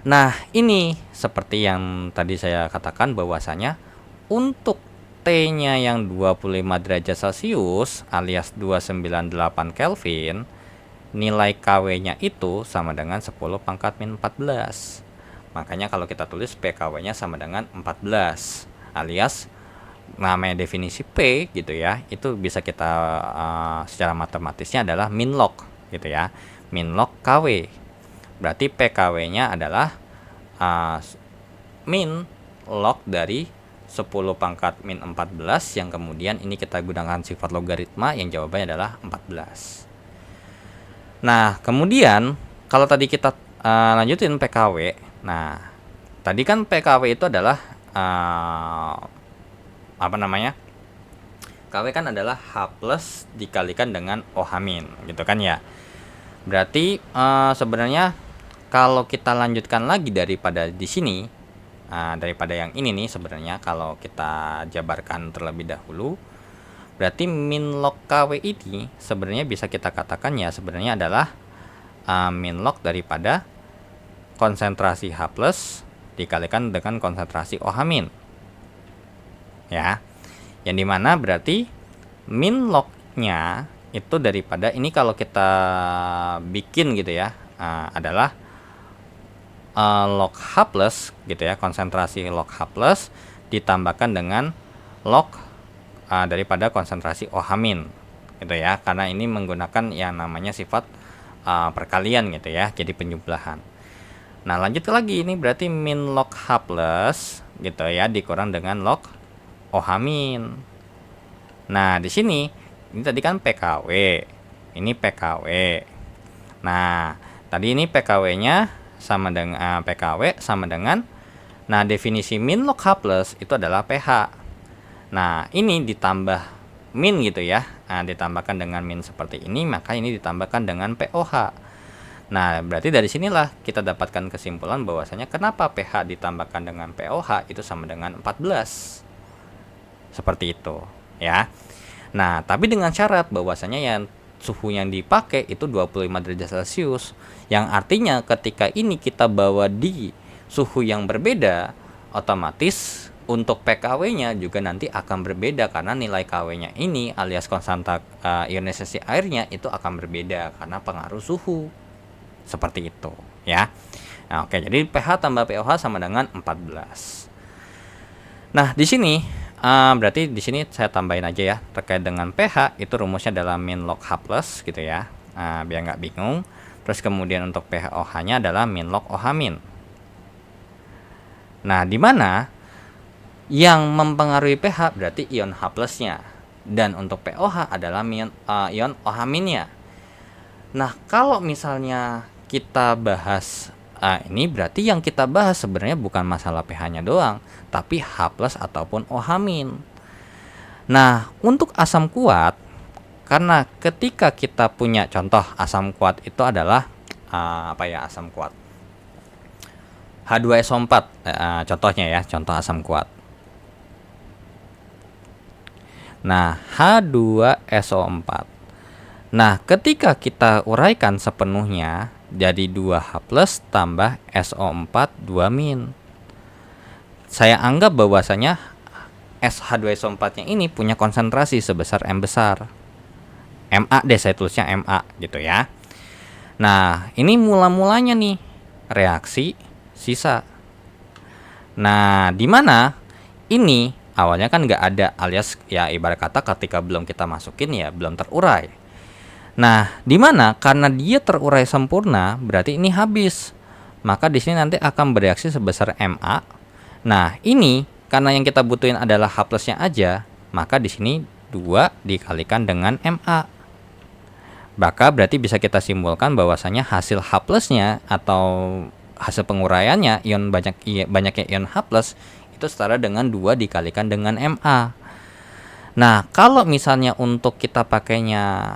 Nah, ini seperti yang tadi saya katakan bahwasanya untuk T-nya yang 25 derajat Celcius alias 298 Kelvin, nilai KW-nya itu sama dengan 10 pangkat min 14. Makanya kalau kita tulis PKW-nya sama dengan 14 alias namanya definisi P gitu ya, itu bisa kita secara matematisnya adalah min log gitu ya, min log KW. Berarti PKW-nya adalah min log dari 10 pangkat min 14 yang kemudian ini kita gunakan sifat logaritma yang jawabannya adalah 14. Nah, kemudian kalau tadi kita lanjutin PKW. Nah, tadi kan PKW itu adalah KW kan adalah H+ dikalikan dengan OH- gitu kan ya. Berarti sebenarnya kalau kita lanjutkan lagi daripada di sini, daripada yang ini nih, sebenarnya kalau kita jabarkan terlebih dahulu, berarti min log KW ini sebenarnya bisa kita katakan ya sebenarnya adalah min log daripada konsentrasi H+ dikalikan dengan konsentrasi OH-. Ya. Yang dimana berarti min log-nya itu daripada ini kalau kita bikin gitu ya, adalah log H+ gitu ya, konsentrasi log H+ ditambahkan dengan log daripada konsentrasi OH- gitu ya, karena ini menggunakan yang namanya sifat perkalian gitu ya, jadi penjumlahan. Nah, lanjut lagi, ini berarti min log H+ gitu ya dikurang dengan log OH-. Nah, di sini ini tadi kan PKW, ini PKW. Nah, tadi ini PKW-nya sama dengan PKW sama dengan, nah definisi min log H+ itu adalah pH. Nah, ini ditambah min gitu ya. Nah, ditambahkan dengan min seperti ini, maka ini ditambahkan dengan POH. Nah, berarti dari sinilah kita dapatkan kesimpulan bahwasanya kenapa pH ditambahkan dengan POH itu sama dengan 14. Seperti itu, ya. Nah, tapi dengan syarat bahwasanya yang suhu yang dipakai itu 25 derajat Celcius, yang artinya ketika ini kita bawa di suhu yang berbeda, otomatis untuk PKW-nya juga nanti akan berbeda karena nilai KW-nya ini alias konstanta ionisasi airnya itu akan berbeda karena pengaruh suhu. Seperti itu, ya. Nah, oke, jadi pH tambah POH sama dengan 14. Nah, di sini berarti di sini saya tambahin aja ya, terkait dengan pH itu rumusnya adalah min log H+ gitu ya, biar nggak bingung. Terus kemudian untuk POH-nya adalah min log OH-. Nah, di mana yang mempengaruhi pH berarti ion H+-nya, dan untuk POH adalah ion OH-nya. Nah, kalau misalnya kita bahas ini berarti yang kita bahas sebenarnya bukan masalah pH-nya doang, tapi H+ ataupun OH-. Nah, untuk asam kuat, karena ketika kita punya contoh asam kuat itu adalah asam kuat H2SO4, contohnya ya, contoh asam kuat. Nah, H2SO4. Nah, ketika kita uraikan sepenuhnya jadi 2H+ tambah SO4 2-. Saya anggap bahwasanya H2SO4-nya ini punya konsentrasi sebesar M besar. MA deh, saya tulisnya MA gitu ya. Nah, ini mula-mulanya nih reaksi sisa. Nah, di mana ini awalnya kan nggak ada, alias ya ibarat kata ketika belum kita masukin ya belum terurai. Nah, di mana karena dia terurai sempurna berarti ini habis. Maka di sini nanti akan bereaksi sebesar MA. Nah, ini karena yang kita butuhin adalah H+-nya aja, maka di sini 2 dikalikan dengan MA. Maka berarti bisa kita simpulkan bahwasanya hasil H+-nya atau hasil penguraiannya banyaknya ion H+ itu setara dengan 2 dikalikan dengan MA. Nah, kalau misalnya untuk kita pakainya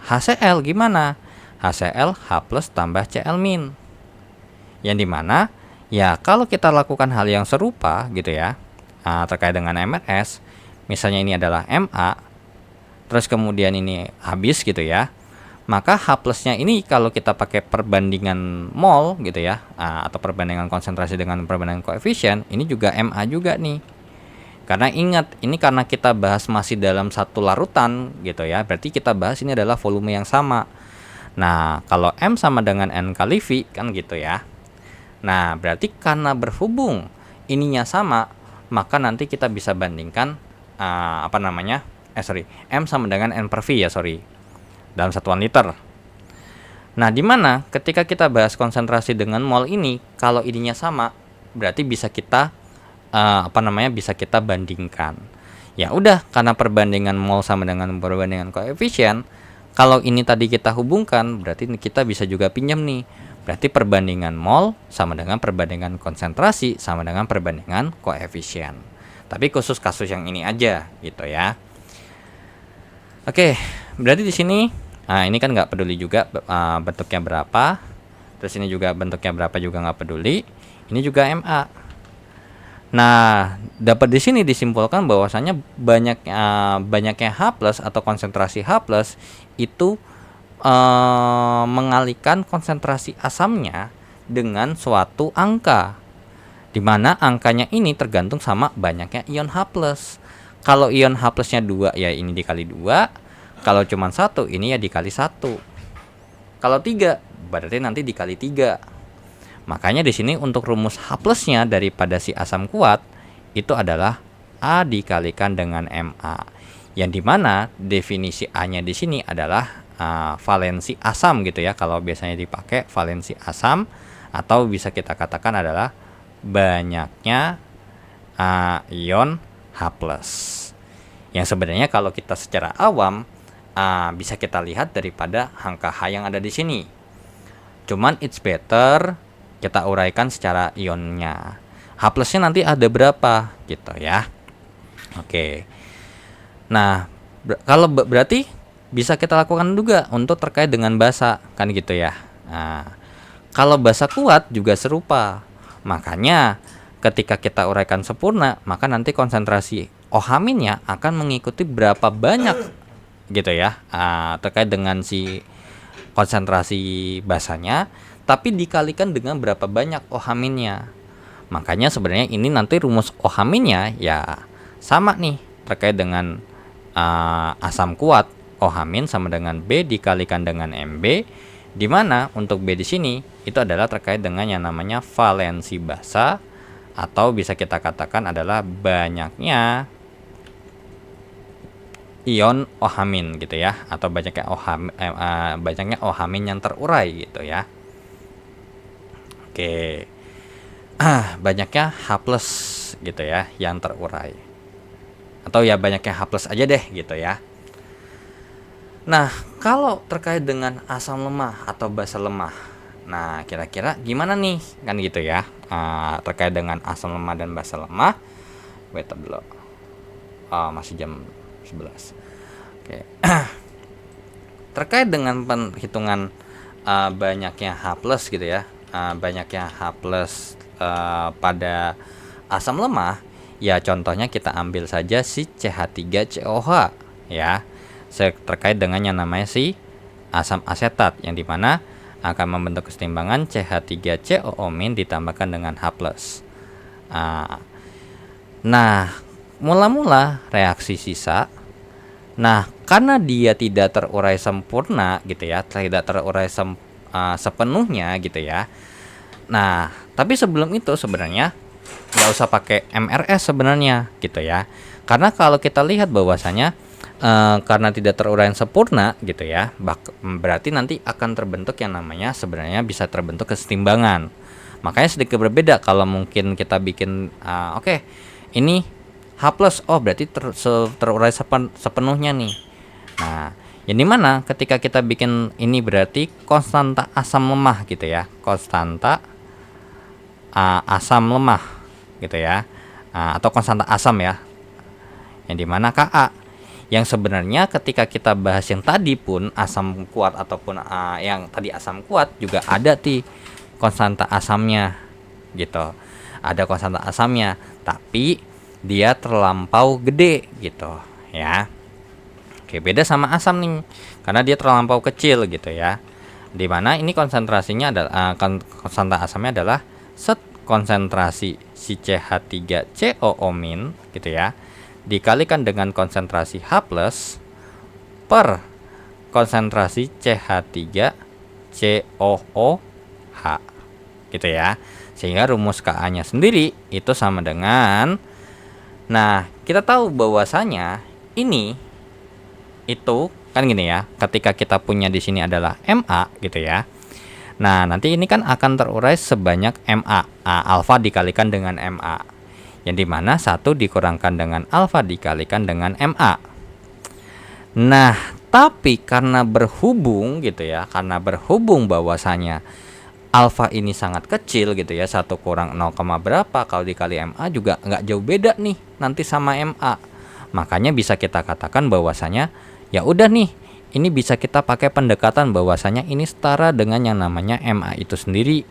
HCl gimana? HCl H plus tambah Cl min. Yang dimana ya kalau kita lakukan hal yang serupa gitu ya, terkait dengan MRS, misalnya ini adalah Ma, terus kemudian ini habis gitu ya, maka H plusnya ini kalau kita pakai perbandingan mol gitu ya, atau perbandingan konsentrasi dengan perbandingan koefisien, ini juga Ma juga nih. Karena ingat, ini karena kita bahas masih dalam satu larutan gitu ya, berarti kita bahas ini adalah volume yang sama. Nah, kalau M sama dengan N kali V kan gitu ya. Nah, berarti karena berhubung ininya sama, maka nanti kita bisa bandingkan M sama dengan N per V ya, dalam satuan liter. Nah, dimana ketika kita bahas konsentrasi dengan mol ini, kalau ininya sama, berarti bisa kita bisa kita bandingkan. Ya udah, karena perbandingan mol sama dengan perbandingan koefisien, kalau ini tadi kita hubungkan, berarti kita bisa juga pinjam nih. Berarti perbandingan mol sama dengan perbandingan konsentrasi sama dengan perbandingan koefisien. Tapi khusus kasus yang ini aja gitu ya. Oke, berarti di sini ini kan nggak peduli juga bentuknya berapa. Terus ini juga bentuknya berapa juga nggak peduli. Ini juga Ma. Nah, dapat di sini disimpulkan bahwasanya banyaknya H plus atau konsentrasi H plus itu mengalihkan konsentrasi asamnya dengan suatu angka, di mana angkanya ini tergantung sama banyaknya ion H plus. Kalau ion H plusnya 2 ya ini dikali 2, kalau cuma 1 ini ya dikali 1, kalau 3 berarti nanti dikali 3. Makanya di sini untuk rumus H plusnya daripada si asam kuat itu adalah A dikalikan dengan Ma. Yang dimana definisi A-nya di sini adalah valensi asam gitu ya. Kalau biasanya dipakai valensi asam, atau bisa kita katakan adalah banyaknya ion H plus. Yang sebenarnya kalau kita secara awam bisa kita lihat daripada angka H yang ada di sini. Cuman it's better kita uraikan secara ionnya. H plusnya nanti ada berapa gitu ya. Oke. Nah, kalau berarti bisa kita lakukan juga untuk terkait dengan basa kan gitu ya. Nah, kalau basa kuat juga serupa. Makanya ketika kita uraikan sempurna, maka nanti konsentrasi OH-nya akan mengikuti berapa banyak gitu ya. Terkait dengan si konsentrasi basanya, tapi dikalikan dengan berapa banyak OH-nya. Makanya sebenarnya ini nanti rumus OH-nya ya sama nih terkait dengan asam kuat. OH- sama dengan B dikalikan dengan Mb, di mana untuk B di sini itu adalah terkait dengan yang namanya valensi basa, atau bisa kita katakan adalah banyaknya ion OH- gitu ya, atau banyaknya OH- yang terurai gitu ya. Oke. Banyaknya H plus gitu ya yang terurai. Atau ya banyaknya H plus aja deh gitu ya. Nah, kalau terkait dengan asam lemah atau basa lemah, nah kira-kira gimana nih kan gitu ya, terkait dengan asam lemah dan basa lemah. Wait dulu, masih jam 11. Oke. Terkait dengan penghitungan banyaknya H plus gitu ya, banyaknya H plus pada asam lemah, ya contohnya kita ambil saja si CH3COH ya, terkait dengan yang namanya si asam asetat, yang dimana akan membentuk kesetimbangan CH3COO- ditambahkan dengan H plus. Nah, mula-mula reaksi sisa, nah karena dia tidak terurai sempurna gitu ya, tidak terurai sepenuhnya gitu ya. Nah, tapi sebelum itu sebenarnya nggak usah pakai MRS sebenarnya gitu ya. Karena kalau kita lihat bahwasanya karena tidak terurai sempurna gitu ya, berarti nanti akan terbentuk yang namanya sebenarnya bisa terbentuk kesetimbangan. Makanya sedikit berbeda kalau mungkin kita bikin oke, ini H plus, oh berarti terurai sepenuhnya nih. Nah, yang dimana ketika kita bikin ini berarti konstanta asam lemah gitu ya, konstanta asam lemah gitu ya, atau konstanta asam ya, yang dimana Ka. Yang sebenarnya ketika kita bahas yang tadi pun asam kuat ataupun yang tadi asam kuat juga ada konstanta asamnya gitu. Ada konstanta asamnya, tapi dia terlampau gede gitu ya. Oke, beda sama asam nih, karena dia terlampau kecil gitu ya. Dimana ini konsentrasinya adalah konstanta asamnya adalah konsentrasi si CH3COO- gitu ya, dikalikan dengan konsentrasi H+ per konsentrasi CH3COOH gitu ya. Sehingga rumus Ka-nya sendiri itu sama dengan, nah kita tahu bahwasanya ini itu kan gini ya, ketika kita punya di sini adalah Ma gitu ya. Nah, nanti ini kan akan terurai sebanyak Ma, alfa dikalikan dengan Ma. Yang dimana 1 dikurangkan dengan alfa dikalikan dengan Ma. Nah, tapi karena berhubung gitu ya, karena berhubung bahwasanya alfa ini sangat kecil gitu ya, 1 kurang 0, berapa kalau dikali Ma juga nggak jauh beda nih nanti sama Ma. Makanya bisa kita katakan bahwasanya ya udah nih, ini bisa kita pakai pendekatan bahwasanya ini setara dengan yang namanya Ma itu sendiri.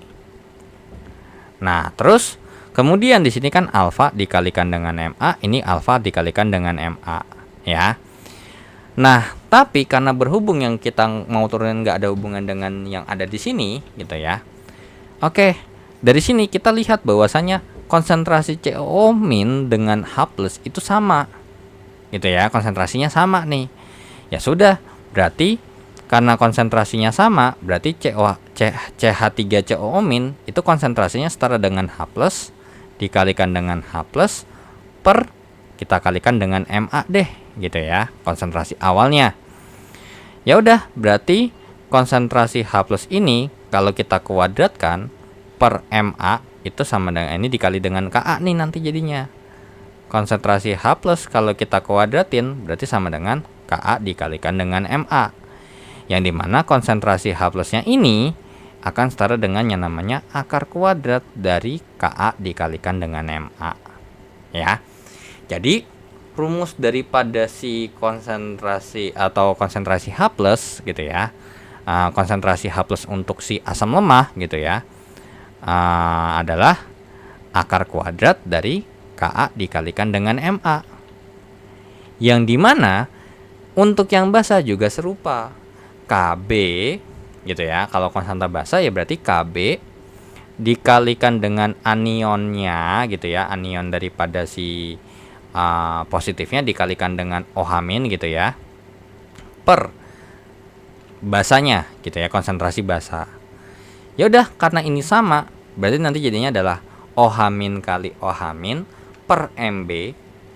Nah, terus kemudian di sini kan alfa dikalikan dengan Ma, ini alfa dikalikan dengan Ma ya. Nah, tapi karena berhubung yang kita mau turunin nggak ada hubungan dengan yang ada di sini gitu ya. Oke, dari sini kita lihat bahwasanya konsentrasi COO- dengan H+ itu sama gitu ya, konsentrasinya sama nih. Ya sudah, berarti karena konsentrasinya sama, berarti CH3COO- itu konsentrasinya setara dengan H+ dikalikan dengan H+ per kita kalikan dengan Ma deh gitu ya, konsentrasi awalnya. Ya udah, berarti konsentrasi H+ ini kalau kita kuadratkan per Ma itu sama dengan ini dikali dengan Ka nih nanti jadinya. Konsentrasi H+ kalau kita kuadratin berarti sama dengan Ka dikalikan dengan Ma. Yang dimana konsentrasi H+-nya ini akan setara dengan yang namanya akar kuadrat dari Ka dikalikan dengan Ma. Ya. Jadi rumus daripada si konsentrasi atau konsentrasi H+ gitu ya. Konsentrasi H+ untuk si asam lemah gitu ya. Adalah akar kuadrat dari Ka dikalikan dengan Ma. Yang dimana untuk yang basa juga serupa, Kb gitu ya. Kalau konstanta basa ya berarti Kb dikalikan dengan anionnya gitu ya, anion daripada si positifnya dikalikan dengan OH- gitu ya, per basanya gitu ya, konsentrasi basa. Ya udah, karena ini sama, berarti nanti jadinya adalah OH- kali OH- per Mb.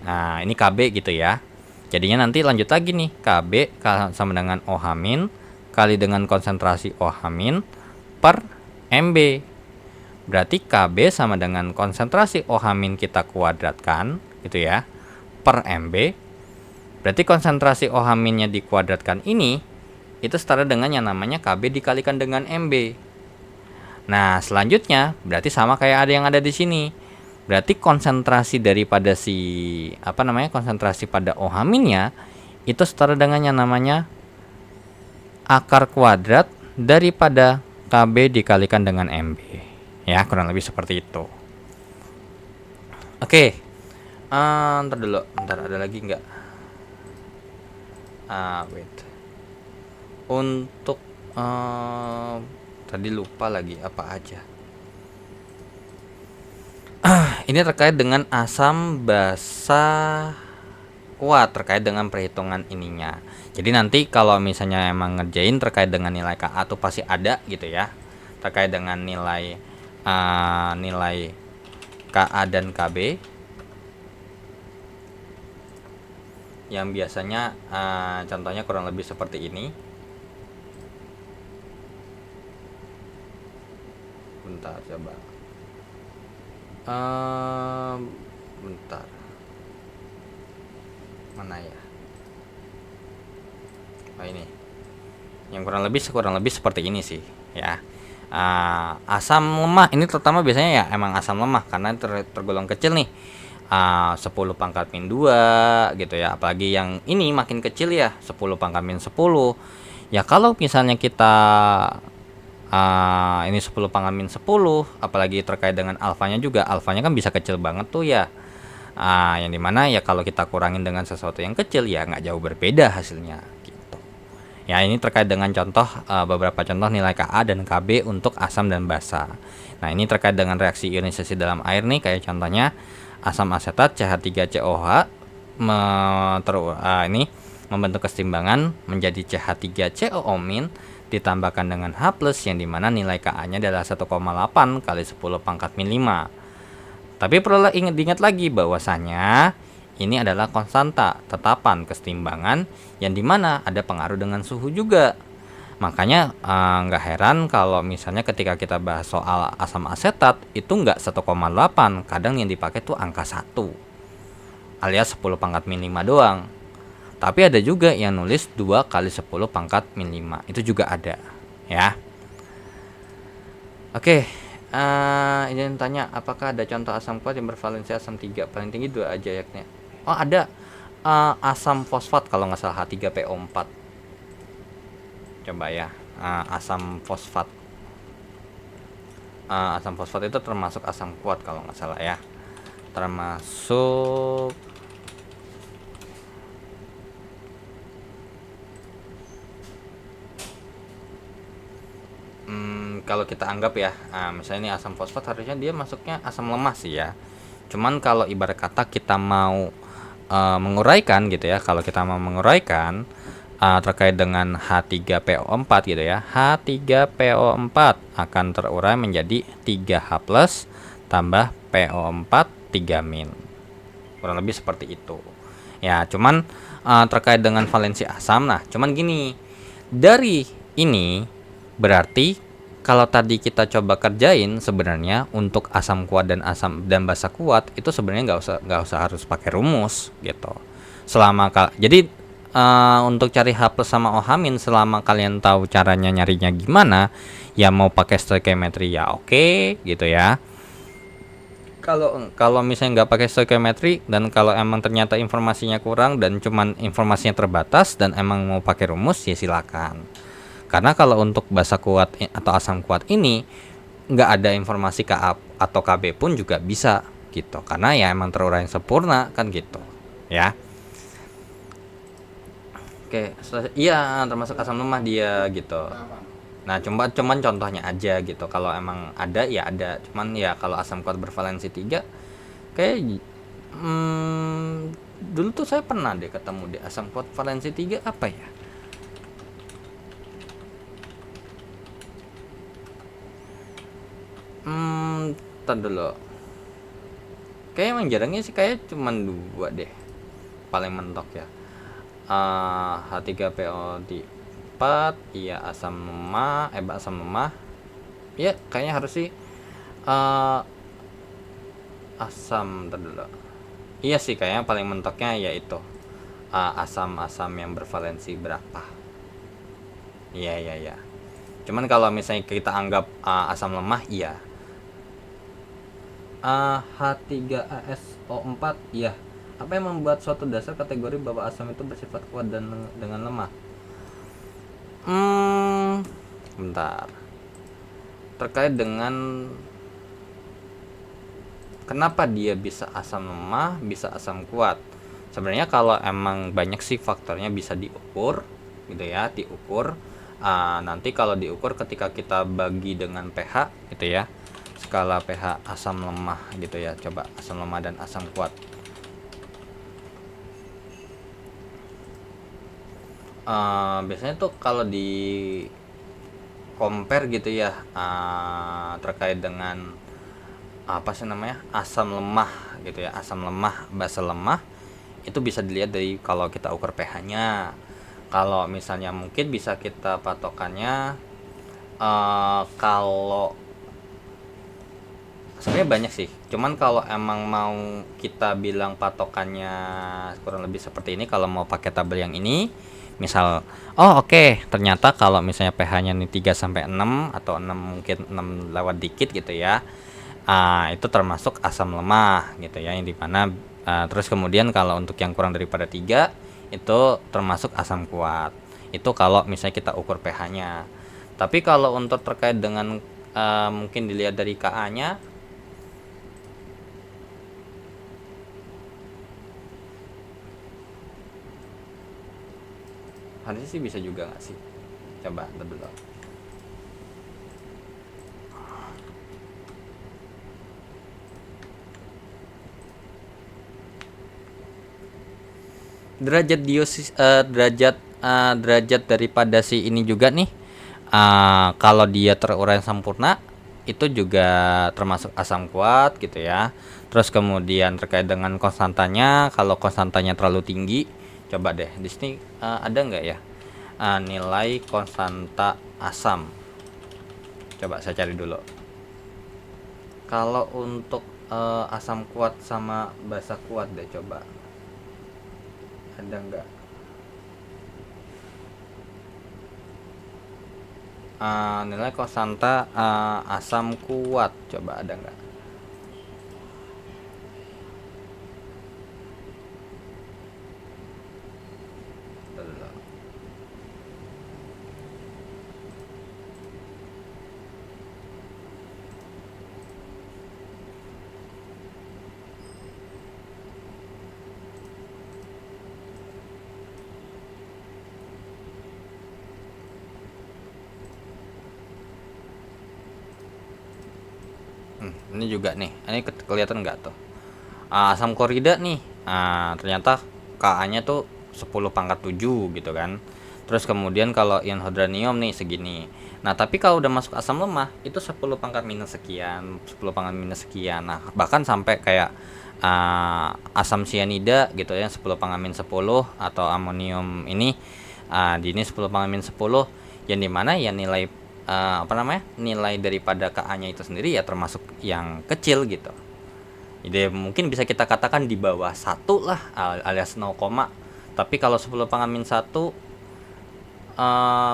Nah, ini Kb gitu ya. Jadinya nanti lanjut lagi nih, Kb sama dengan OH- kali dengan konsentrasi OH- per Mb. Berarti Kb sama dengan konsentrasi OH- kita kuadratkan gitu ya, per Mb. Berarti konsentrasi OH-nya dikuadratkan ini itu setara dengan yang namanya Kb dikalikan dengan Mb. Nah, selanjutnya berarti sama kayak ada yang ada di sini. Berarti konsentrasi daripada konsentrasi pada OH-nya itu setara dengan yang namanya akar kuadrat daripada Kb dikalikan dengan Mb. Ya, kurang lebih seperti itu. Oke. Ntar dulu, ada lagi nggak? Wait. Untuk tadi lupa lagi apa aja. Ini terkait dengan asam basa kuat, terkait dengan perhitungan ininya. Jadi nanti kalau misalnya emang ngerjain terkait dengan nilai Ka tuh pasti ada gitu ya, terkait dengan nilai Ka dan Kb yang biasanya contohnya kurang lebih seperti ini. Bentar, coba. Bentar. Mana ya? Oh, ini. Yang kurang lebih seperti ini sih, ya. Asam lemah ini terutama biasanya ya emang asam lemah karena tergolong kecil nih. 10 pangkat min 2 gitu ya, apalagi yang ini makin kecil ya 10 pangkat min 10 ya. Kalau misalnya kita ini 10 pangkat min 10, apalagi terkait dengan alfanya juga, alfanya kan bisa kecil banget tuh ya. Yang dimana ya kalau kita kurangin dengan sesuatu yang kecil ya nggak jauh berbeda hasilnya gitu. Ya ini terkait dengan contoh beberapa contoh nilai Ka dan Kb untuk asam dan basa. Nah ini terkait dengan reaksi ionisasi dalam air nih, kayak contohnya asam asetat CH3COH ini membentuk kesetimbangan menjadi CH3COO- ditambahkan dengan H+ yang dimana nilai Ka-nya adalah 1,8 kali 10 pangkat min 5. Tapi perlu diingat lagi bahwasanya ini adalah konstanta tetapan kesetimbangan yang dimana ada pengaruh dengan suhu juga. Makanya nggak heran kalau misalnya ketika kita bahas soal asam asetat itu nggak 1,8, kadang yang dipakai tuh angka 1 alias 10 pangkat min 5 doang. Tapi ada juga yang nulis 2 kali 10 pangkat min 5, itu juga ada ya. Oke, ini tanya apakah ada contoh asam kuat yang bervalensi asam 3 paling tinggi 2 aja yakni. Oh ada, asam fosfat kalau nggak salah H3PO4. Coba ya, asam fosfat. Asam fosfat itu termasuk asam kuat kalau nggak salah ya. Termasuk kalau kita anggap ya, misalnya ini asam fosfat harusnya dia masuknya asam lemah sih ya. Cuman kalau ibarat kata kita mau menguraikan gitu ya, kalau kita mau menguraikan terkait dengan H3PO4 gitu ya, H3PO4 akan terurai menjadi 3H+ tambah PO4 3-, kurang lebih seperti itu ya. Cuman terkait dengan valensi asam, nah cuman gini, dari ini berarti kalau tadi kita coba kerjain sebenarnya untuk asam kuat dan asam dan basa kuat itu sebenarnya nggak usah harus pakai rumus gitu. Jadi untuk cari H+ sama OH- selama kalian tahu caranya nyarinya gimana, ya mau pakai stoichiometry ya oke gitu ya. Kalau misalnya nggak pakai stoichiometry dan kalau emang ternyata informasinya kurang dan cuman informasinya terbatas dan emang mau pakai rumus ya silakan. Karena kalau untuk basa kuat atau asam kuat ini nggak ada informasi Ka atau Kb pun juga bisa gitu, karena ya emang terurai sempurna kan gitu ya. Oke, iya termasuk asam lemah dia gitu. Nah cuman contohnya aja gitu, kalau emang ada ya ada, cuman ya kalau asam kuat bervalensi 3 kayak dulu tuh saya pernah deh ketemu deh asam kuat valensi 3 apa ya. Ntar dulu. Kayak emang jarangnya sih, kayak cuman 2 deh paling mentok ya. H3PO4 iya asam lemah ya kayaknya harus sih asam dulu. Iya sih kayaknya paling mentoknya yaitu asam-asam yang bervalensi berapa. Iya. Cuman kalau misalnya kita anggap asam lemah iya. H3ASO4 iya. Apa yang membuat suatu dasar kategori bahwa asam itu bersifat kuat dan dengan lemah? Bentar. Terkait dengan kenapa dia bisa asam lemah, bisa asam kuat. Sebenarnya kalau emang banyak sih faktornya bisa diukur gitu ya, diukur. Nanti kalau diukur ketika kita bagi dengan pH gitu ya, skala pH asam lemah gitu ya, coba asam lemah dan asam kuat. Biasanya tuh kalau di compare gitu ya, terkait dengan apa sih namanya asam lemah gitu ya, asam lemah, basa lemah itu bisa dilihat dari kalau kita ukur pH-nya. Kalau misalnya mungkin bisa kita patokannya kalau sebenarnya banyak sih, cuman kalau emang mau kita bilang patokannya kurang lebih seperti ini, kalau mau pakai tabel yang ini misal ternyata kalau misalnya pH-nya nih 3 sampai 6 atau 6 mungkin 6 lewat dikit gitu ya, itu termasuk asam lemah gitu ya, yang dimana terus kemudian kalau untuk yang kurang daripada 3 itu termasuk asam kuat. Itu kalau misalnya kita ukur pH-nya. Tapi kalau untuk terkait dengan mungkin dilihat dari Ka-nya, harusnya sih bisa juga nggak sih? Coba ntar dulu. Derajat derajat daripada si ini juga nih, kalau dia terurai sempurna itu juga termasuk asam kuat gitu ya. Terus kemudian terkait dengan konstantanya, kalau konstantanya terlalu tinggi, coba deh di sini ada nggak ya nilai konstanta asam? Coba saya cari dulu. Kalau untuk asam kuat sama basa kuat deh, coba ada nggak? Nilai konstanta asam kuat, coba ada nggak? Bentar dulu. Ini juga nih, ini kelihatan nggak tuh? Asam klorida nih, ternyata Ka-nya tuh 10 pangkat 7 gitu kan. Terus kemudian kalau ion hydronium nih segini. Nah tapi kalau udah masuk asam lemah itu 10 pangkat minus sekian, 10 pangkat minus sekian. Nah bahkan sampai kayak asam sianida gitu ya, 10 pangkat minus 10, atau amonium ini di ini 10 pangkat minus 10, yang dimana ya nilai nilai daripada Ka-nya itu sendiri ya termasuk yang kecil gitu. Jadi mungkin bisa kita katakan di bawah 1 lah, alias 0, tapi kalau 10 pangkat min 1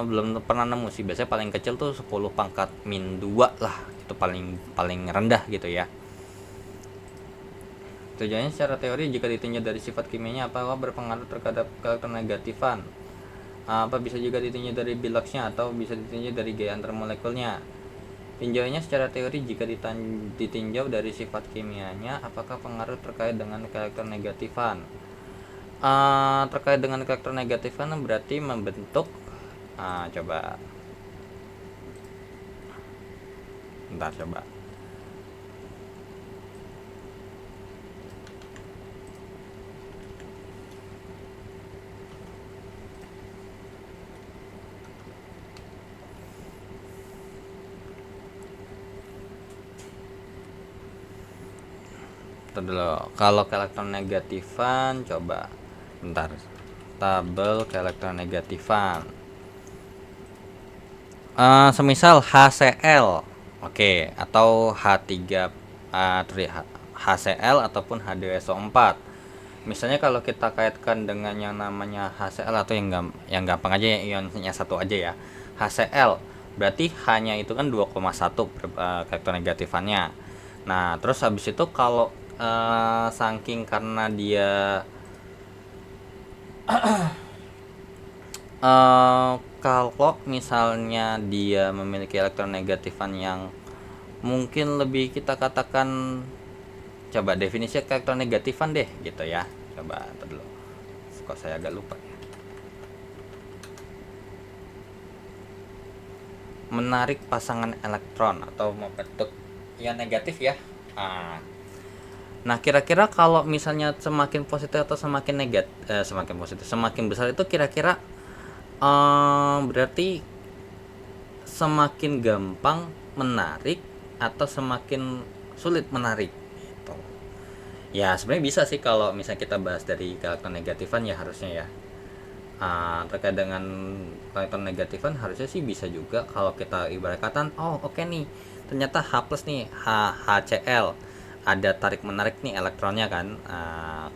belum pernah nemu sih. Biasanya paling kecil tuh 10 pangkat min 2 lah, itu paling rendah gitu ya. Tujuannya secara teori, jika ditinjau dari sifat kimianya apakah berpengaruh terhadap karakter negatifan, apa bisa juga ditinjau dari biloxnya atau bisa ditinjau dari gaya antar molekulnya. Tinjauannya secara teori, jika ditinjau dari sifat kimianya apakah pengaruh terkait dengan karakter negatifan. Terkait dengan karakter negatifan berarti membentuk coba bentar, coba dulu. Kalau keelektronegatifan, coba bentar, tabel keelektronegatifan. Semisal HCl, oke, atau H3 HCl ataupun H2SO4. Misalnya kalau kita kaitkan dengan yang namanya HCl, atau yang gampang aja ya, ionnya satu aja ya, HCl, berarti H-nya itu kan 2,1 keelektronegatifan-nya. Nah, terus habis itu kalau saking karena dia kalau misalnya dia memiliki elektronegatifan yang mungkin lebih kita katakan, coba definisi elektronegatifan deh gitu ya. Coba dulu, kok saya agak lupa ya. Menarik pasangan elektron atau membentuk ion negatif ya. Nah kira-kira kalau misalnya semakin positif atau semakin negatif, semakin besar itu kira-kira berarti semakin gampang menarik atau semakin sulit menarik gitu. Ya sebenarnya bisa sih kalau misalnya kita bahas dari keelektronegatifan ya, harusnya ya. Terkait dengan keelektronegatifan harusnya sih bisa juga kalau kita ibaratkan, oke nih, ternyata H+ nih, HCl, ada tarik menarik nih elektronnya kan.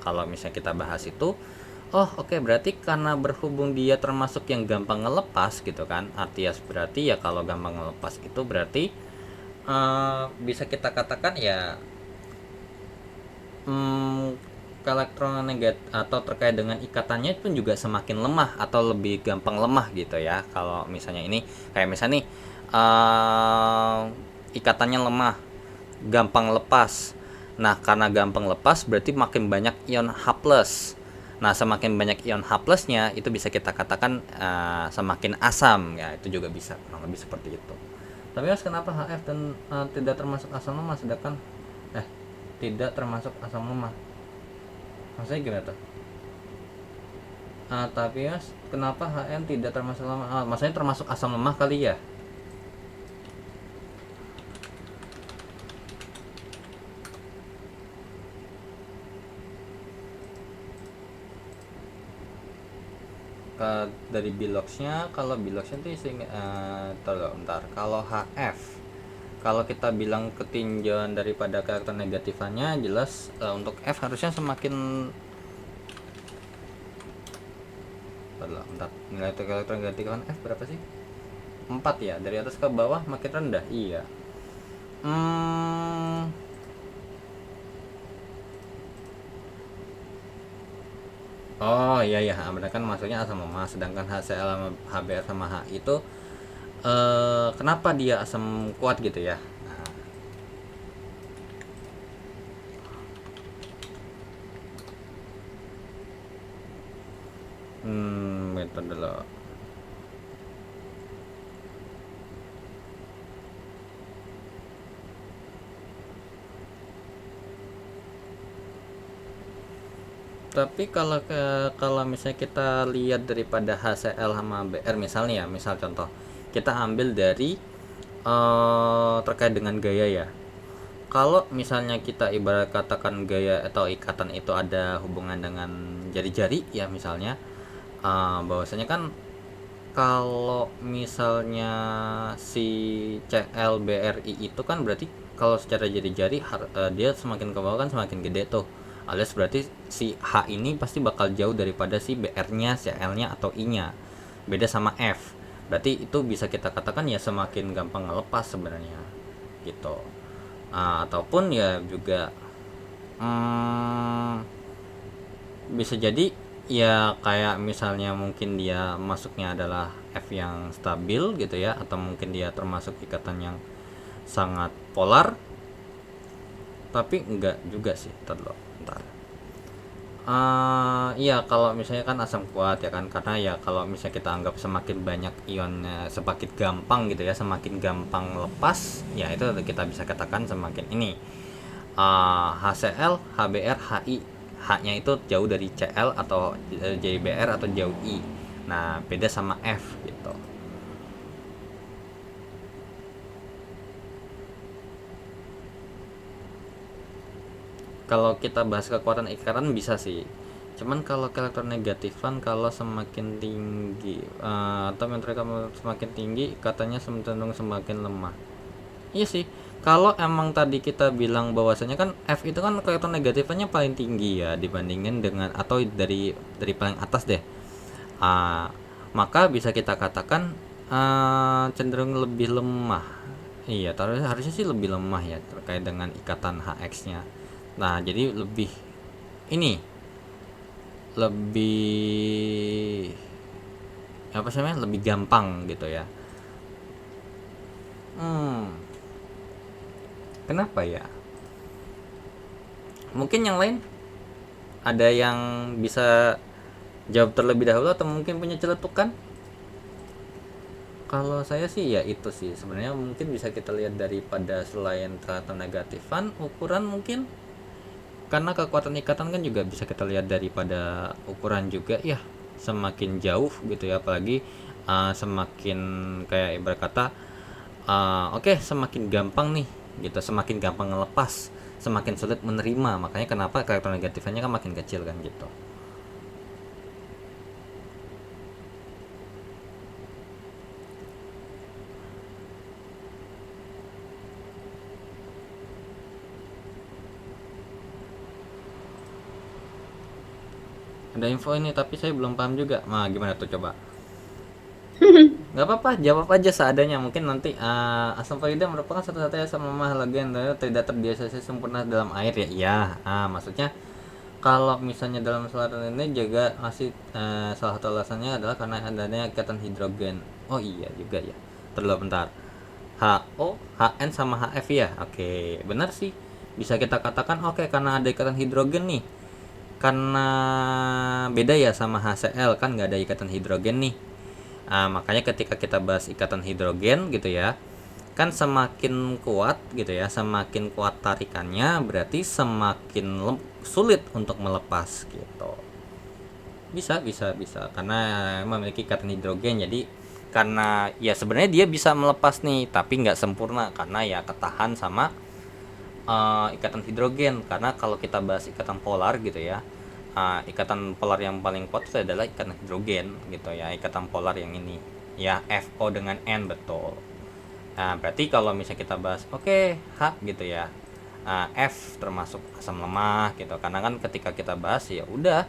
Kalau misalnya kita bahas itu, oke, berarti karena berhubung dia termasuk yang gampang ngelepas gitu kan, artinya berarti ya kalau gampang ngelepas itu berarti bisa kita katakan ya elektronegatif atau terkait dengan ikatannya pun juga semakin lemah atau lebih gampang lemah gitu ya. Kalau misalnya ini kayak misalnya nih ikatannya lemah, gampang lepas. Nah, karena gampang lepas berarti makin banyak ion H+. Nah, semakin banyak ion H+-nya itu bisa kita katakan semakin asam ya, itu juga bisa kurang lebih seperti itu. Tapi Mas, kenapa HF dan tidak termasuk asam lemah sedangkan tidak termasuk asam lemah? Maksudnya gimana tuh? Tapi Mas, kenapa HN tidak termasuk lemah? Maksudnya termasuk asam lemah kali ya? Dari Biloxnya, kalau Biloxnya itu bentar. Kalau HF, kalau kita bilang ketinjauan daripada karakter negatifannya jelas untuk F harusnya semakin bentar, nilai karakter negatifan F berapa sih? 4 ya, dari atas ke bawah makin rendah. Iya. Oh iya ya, benar kan, maksudnya asam lemah, sedangkan HCl sama HBr sama H itu kenapa dia asam kuat gitu ya? Metode dulu. Tapi kalau misalnya kita lihat daripada HCl sama BR misalnya ya, misal contoh kita ambil dari terkait dengan gaya ya. Kalau misalnya kita ibarat katakan gaya atau ikatan itu ada hubungan dengan jari-jari ya, misalnya bahwasanya kan kalau misalnya si ClBRI itu kan berarti kalau secara jari-jari dia semakin ke bawah kan semakin gede tuh, alias berarti si H ini pasti bakal jauh daripada si BR-nya, Cl-nya atau I-nya. Beda sama F. Berarti itu bisa kita katakan ya semakin gampang ngelepas sebenarnya. Gitu. Ataupun ya juga bisa jadi ya kayak misalnya mungkin dia masuknya adalah F yang stabil gitu ya, atau mungkin dia termasuk ikatan yang sangat polar. Tapi enggak juga sih, bentar. Iya, kalau misalnya kan asam kuat ya kan, karena ya kalau misalnya kita anggap semakin banyak ionnya semakin gampang gitu ya, semakin gampang lepas ya, itu kita bisa katakan semakin ini HCl, HBr, HI, H-nya itu jauh dari Cl atau JBr atau jauh I. Nah, beda sama F gitu. Kalau kita bahas kekuatan ikatan bisa sih, cuman kalau karakter negatifan kalau semakin tinggi atau mereka semakin tinggi ikatannya cenderung semakin lemah. Iya sih, kalau emang tadi kita bilang bahwasanya kan F itu kan karakter negatifannya paling tinggi ya dibandingin dengan atau dari paling atas deh, maka bisa kita katakan cenderung lebih lemah. Iya, harusnya sih lebih lemah ya terkait dengan ikatan HX nya. Nah, jadi lebih ini lebih apa sih namanya, lebih gampang gitu ya. Kenapa ya? Mungkin yang lain ada yang bisa jawab terlebih dahulu atau mungkin punya celetukan? Kalau saya sih ya itu sih sebenarnya mungkin bisa kita lihat daripada selain kekuatan negatifan, ukuran mungkin, karena kekuatan ikatan kan juga bisa kita lihat daripada ukuran juga ya, semakin jauh gitu ya, apalagi semakin kayak ibarat kata oke, semakin gampang nih gitu, semakin gampang ngelepas, semakin sulit menerima, makanya kenapa karakter negatifnya kan makin kecil kan gitu. Ada info ini tapi saya belum paham juga. Nah, gimana tuh coba? nggak apa-apa, jawab aja seadanya. Mungkin nanti asam fluorida merupakan satu-satunya asam lemah lagi yang tidak terdisosiasi sempurna dalam air ya. Iya, maksudnya kalau misalnya dalam saluran ini juga masih salah satu alasannya adalah karena adanya ikatan hidrogen. Oh iya juga ya. Terlalu bentar. HO, HN sama HF ya. Oke, benar sih. Bisa kita katakan oke karena ada ikatan hidrogen nih. Karena beda ya sama HCl kan nggak ada ikatan hidrogen nih. Makanya ketika kita bahas ikatan hidrogen gitu ya, kan semakin kuat gitu ya, semakin kuat tarikannya berarti semakin sulit untuk melepas gitu. Bisa karena memiliki ikatan hidrogen. Jadi karena ya sebenarnya dia bisa melepas nih tapi nggak sempurna karena ya ketahan sama ikatan hidrogen. Karena kalau kita bahas ikatan polar gitu ya, ikatan polar yang paling kuat itu adalah ikatan hidrogen gitu ya, ikatan polar yang ini ya, FO dengan N, betul. Nah berarti kalau misalnya kita bahas H gitu ya, F termasuk asam lemah gitu, karena kan ketika kita bahas ya udah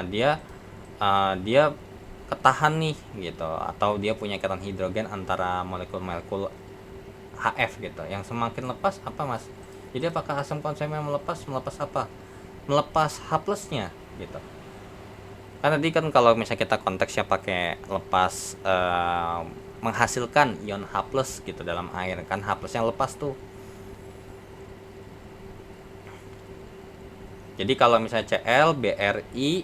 dia ketahan nih gitu, atau dia punya ikatan hidrogen antara molekul-molekul HF gitu. Yang semakin lepas apa mas? Jadi apakah asam konsep yang melepas apa? Melepas H plusnya gitu. Kan tadi kan kalau misalnya kita konteksnya pakai lepas menghasilkan ion H plus gitu dalam air, kan H plusnya lepas tuh. Jadi kalau misalnya Cl, Bri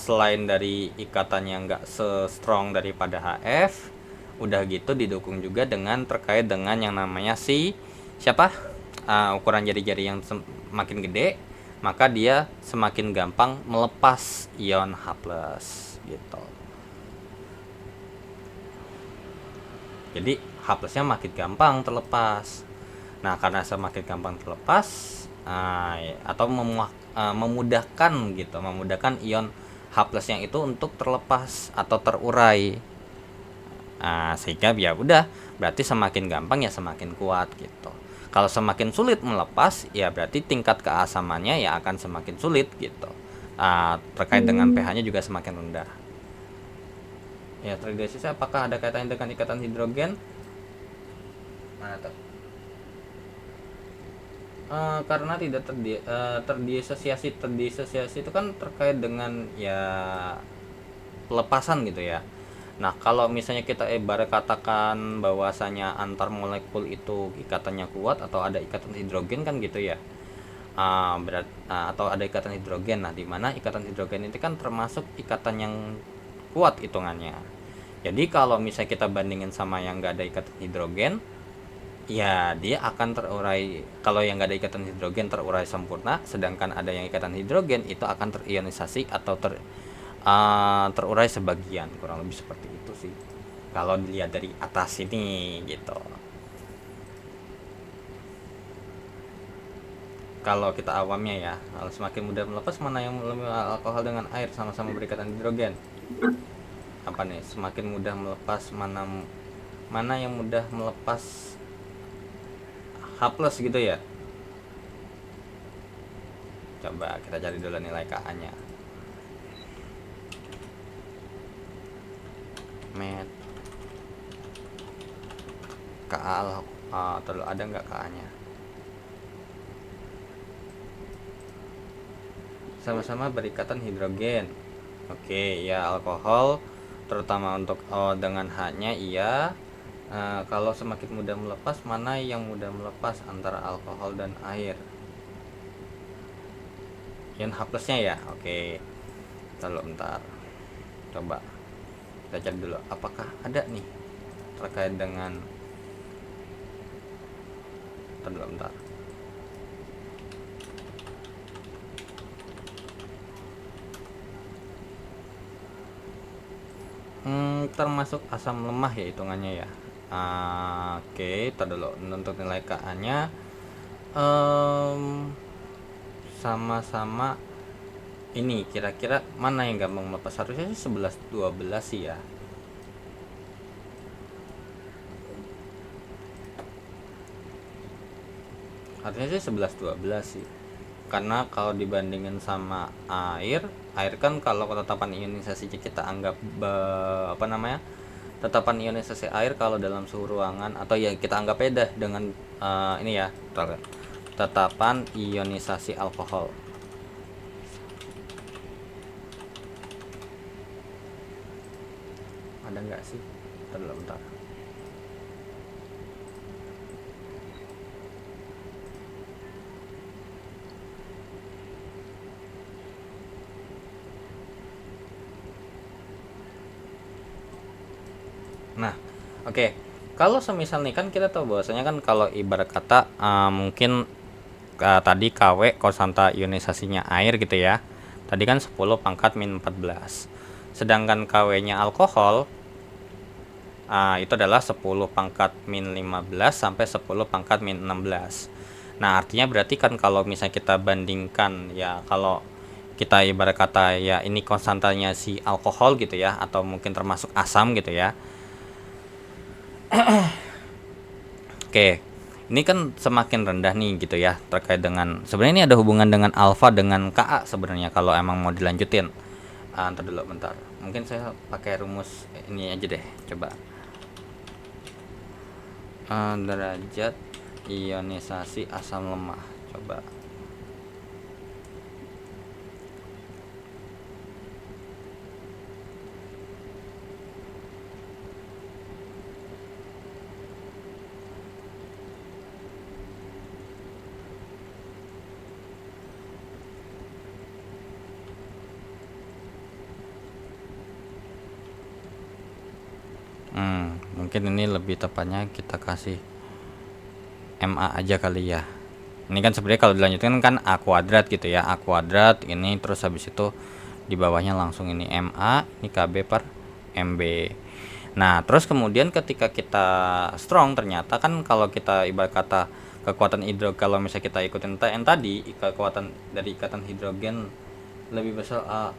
selain dari ikatan yang nggak se-strong daripada HF, udah gitu didukung juga dengan terkait dengan yang namanya ukuran jari-jari yang semakin gede, maka dia semakin gampang melepas ion H+ gitu. Jadi H plusnya makin gampang terlepas. Nah karena semakin gampang terlepas atau memudahkan ion H plusnya itu untuk terlepas atau terurai. Sehingga ya udah, berarti semakin gampang ya semakin kuat gitu. Kalau semakin sulit melepas ya berarti tingkat keasamannya ya akan semakin sulit gitu. Terkait dengan pH-nya juga semakin rendah. Ya terdeteksi apakah ada kaitannya dengan ikatan hidrogen? Mana tuh? Karena tidak terdisosiasi itu kan terkait dengan ya pelepasan gitu ya. Nah kalau misalnya kita ibarat katakan bahwasanya antar molekul itu ikatannya kuat atau ada ikatan hidrogen kan gitu ya, atau ada ikatan hidrogen. Nah dimana ikatan hidrogen itu kan termasuk ikatan yang kuat hitungannya. Jadi kalau misalnya kita bandingin sama yang nggak ada ikatan hidrogen, ya dia akan terurai. Kalau yang nggak ada ikatan hidrogen terurai sempurna, sedangkan ada yang ikatan hidrogen itu akan terionisasi atau terurai sebagian, kurang lebih seperti itu sih kalau dilihat dari atas ini gitu. Kalau kita awamnya ya, semakin mudah melepas mana yang lebih alkohol dengan air sama-sama berikatan hidrogen. Apa nih semakin mudah melepas, mana yang mudah melepas H plus gitu ya. Coba kita cari dulu nilai Ka nya. Met Ka terlalu ada nggak Ka nya? Sama-sama berikatan hidrogen. Oke ya, alkohol terutama untuk O dengan H nya iya. Kalau semakin mudah melepas, mana yang mudah melepas antara alkohol dan air? Ion H plusnya ya. Oke, bentar, coba kita cari dulu apakah ada nih terkait dengan bentar. Termasuk asam lemah ya hitungannya ya. Oke, tar dulu untuk nilai Ka nya sama-sama ini kira-kira mana yang gampang melepas? Harusnya sih 11-12 sih ya. Harusnya sih 11-12 sih. Karena kalau dibandingin sama air kan kalau ketetapan ionisasinya kita anggap tetapan ionisasi air kalau dalam suhu ruangan, atau ya kita anggap aja dah dengan ini ya, tetapan ionisasi alkohol. Ada nggak sih? Bentar. Nah, oke. Kalau semisal nih kan kita tahu bahwasanya kan kalau ibarat kata mungkin tadi KW konstanta ionisasinya air gitu ya. Tadi kan 10 pangkat min 14. Sedangkan KW-nya alkohol itu adalah 10 pangkat min 15 sampai 10 pangkat min 16. Nah, artinya berarti kan kalau misalnya kita bandingkan ya, kalau kita ibarat kata ya ini konstantanya si alkohol gitu ya, atau mungkin termasuk asam gitu ya. Oke, ini kan semakin rendah nih gitu ya, terkait dengan sebenarnya ini ada hubungan dengan alfa dengan Ka sebenarnya kalau emang mau dilanjutin. Ntar dulu bentar. Mungkin saya pakai rumus ini aja deh, coba. Derajat ionisasi asam lemah, coba. Mungkin ini lebih tepatnya kita kasih MA aja kali ya. Ini kan sebenarnya kalau dilanjutkan kan A kuadrat gitu ya, A kuadrat ini, terus habis itu di bawahnya langsung ini MA, ini KB per MB. Nah, terus kemudian ketika kita strong, ternyata kan kalau kita ibarat kata kekuatan hidrogen, kalau misalnya kita ikutin yang tadi, kekuatan dari ikatan hidrogen lebih besar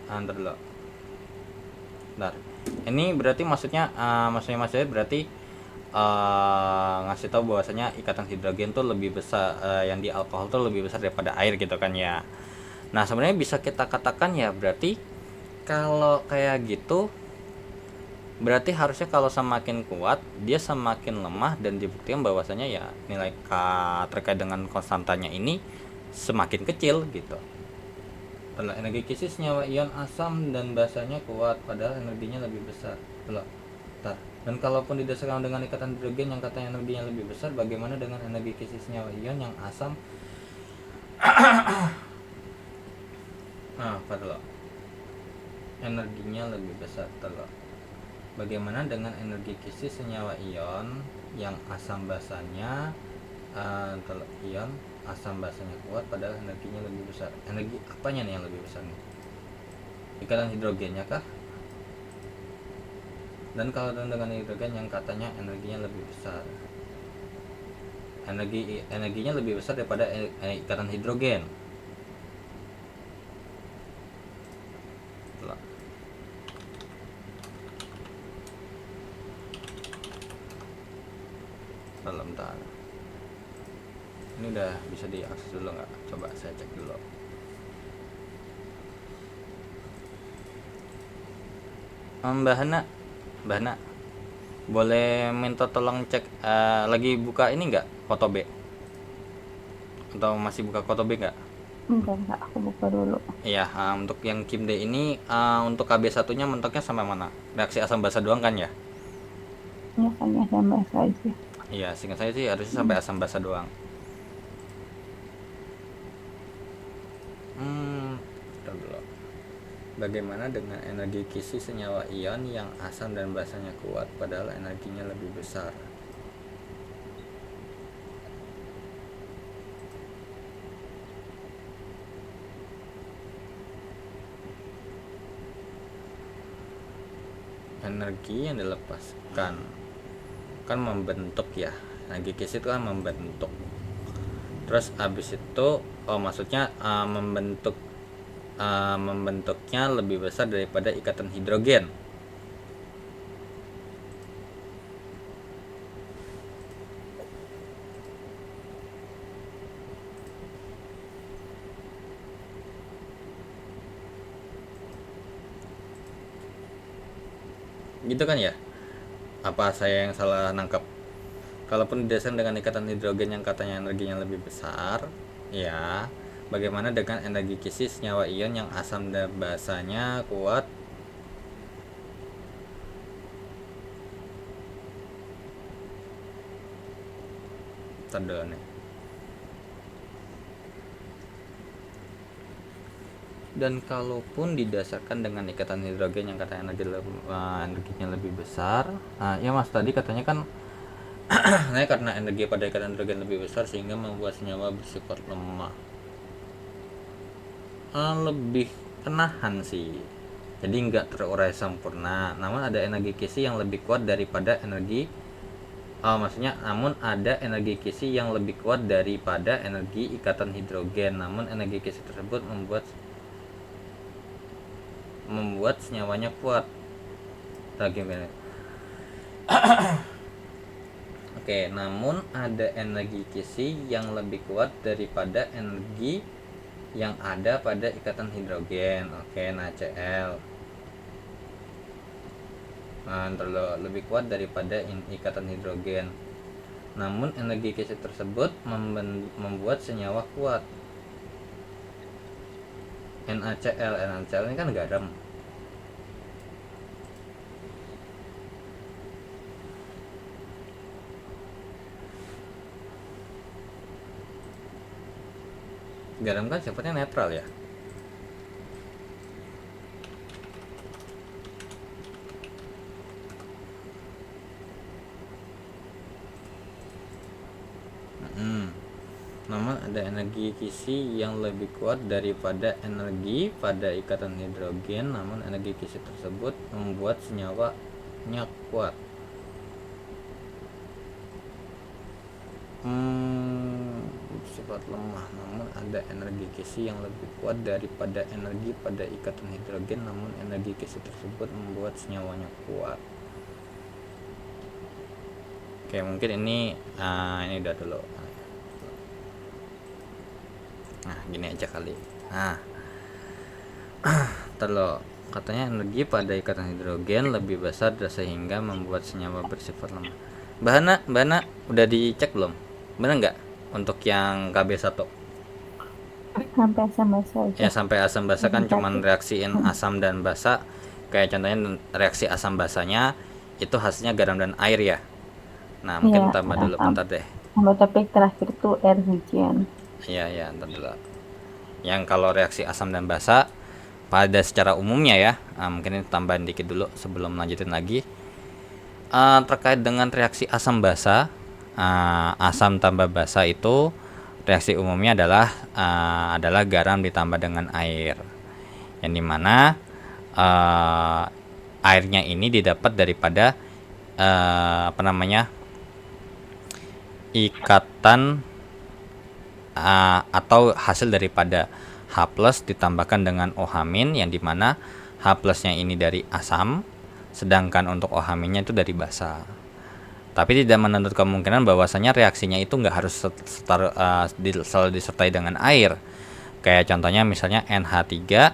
ntar dulu. Bentar. Ini berarti maksudnya berarti ngasih tahu bahwasanya ikatan hidrogen tuh lebih besar, yang di alkohol tuh lebih besar daripada air gitu kan ya. Nah, sebenarnya bisa kita katakan ya, berarti kalau kayak gitu berarti harusnya kalau semakin kuat dia semakin lemah, dan dibuktikan bahwasanya ya nilai K terkait dengan konstantanya ini semakin kecil gitu. Telah energi kisis senyawa ion asam dan basanya kuat padahal energinya lebih besar. Dan kalaupun didasarkan dengan ikatan hidrogen yang katanya energinya lebih besar, bagaimana dengan energi kisis senyawa ion yang asam? Energinya lebih besar. Bagaimana dengan energi kisis senyawa ion yang asam basanya ion asam basanya kuat padahal energinya lebih besar? Energi apanya nih yang lebih besar nih? Ikatan hidrogennya kah? Dan kalau dengan hidrogen yang katanya energinya lebih besar, energinya lebih besar daripada ikatan hidrogen. Bentar. Ini udah bisa diakses dulu nggak? Coba saya cek dulu. Mbak Hana, boleh minta tolong cek lagi buka ini nggak, foto B? Atau masih buka foto B nggak? Enggak, aku buka dulu. Iya, untuk yang Kim D ini untuk KB1-nya mentoknya sampai mana? Reaksi asam basa doang kan ya? Ya kan ya, sama saja. Iya, seingat saya sih harusnya sampai asam basa doang. Bentar dulu. Bagaimana dengan energi kisis senyawa ion yang asam dan basanya kuat padahal energinya lebih besar? Energi yang dilepaskan kan membentuk ya, energi kisis itu kan membentuk. Terus habis itu maksudnya membentuknya lebih besar daripada ikatan hidrogen. Gitu kan ya? Apa saya yang salah nangkep? Kalaupun didasarkan dengan ikatan hidrogen yang katanya energinya lebih besar, ya, bagaimana dengan energi kisi senyawa ion yang asam dan basanya kuat? Ntar dulu nih. Dan kalaupun didasarkan dengan ikatan hidrogen yang katanya energinya lebih besar, ya mas tadi katanya kan nah, karena energi pada ikatan hidrogen lebih besar sehingga membuat senyawa bersifat lemah. Lebih penahan sih, jadi nggak terurai sempurna. Namun ada energi kisi yang lebih kuat daripada energi maksudnya namun ada energi kisi yang lebih kuat daripada energi ikatan hidrogen. Namun energi kisi tersebut membuat senyawanya kuat. Bagaimana? Oke, namun ada energi kisi yang lebih kuat daripada energi yang ada pada ikatan hidrogen. Oke, NaCl. Lebih kuat daripada ikatan hidrogen. Namun energi kisi tersebut membuat senyawa kuat. NaCl ini kan garam. Garam kan sifatnya netral ya. Namun ada energi kisi yang lebih kuat daripada energi pada ikatan hidrogen. Namun energi kisi tersebut membuat senyawanya kuat. Bersifat lemah, namun ada energi kisi yang lebih kuat daripada energi pada ikatan hidrogen. Namun energi kisi tersebut membuat senyawanya kuat. Oke, mungkin ini udah dulu. Nah, gini aja kali. Terus katanya energi pada ikatan hidrogen lebih besar sehingga membuat senyawa bersifat lemah. Bahana udah dicek belum? Bener nggak untuk yang KB1? Sampai asam basa aja. Ya, sampai asam basa kan cuman reaksiin asam dan basa. Kayak contohnya reaksi asam basanya itu hasilnya garam dan air ya. Nah, mungkin Ya, tambah dulu bentar deh. tambah topik terakhir tuh air hujan. Iya, bentar dulu. Yang kalau reaksi asam dan basa pada secara umumnya ya, mungkin ini tambahin dikit dulu sebelum lanjutin lagi. Terkait dengan reaksi asam basa, asam tambah basa itu reaksi umumnya adalah garam ditambah dengan air, yang dimana airnya ini didapat daripada ikatan atau hasil daripada H+ ditambahkan dengan OH- yang dimana H+-nya ini dari asam, sedangkan untuk OH- itu dari basa. Tapi tidak menuntut kemungkinan bahwasanya reaksinya itu nggak harus selalu disertai dengan air. Kayak contohnya misalnya NH3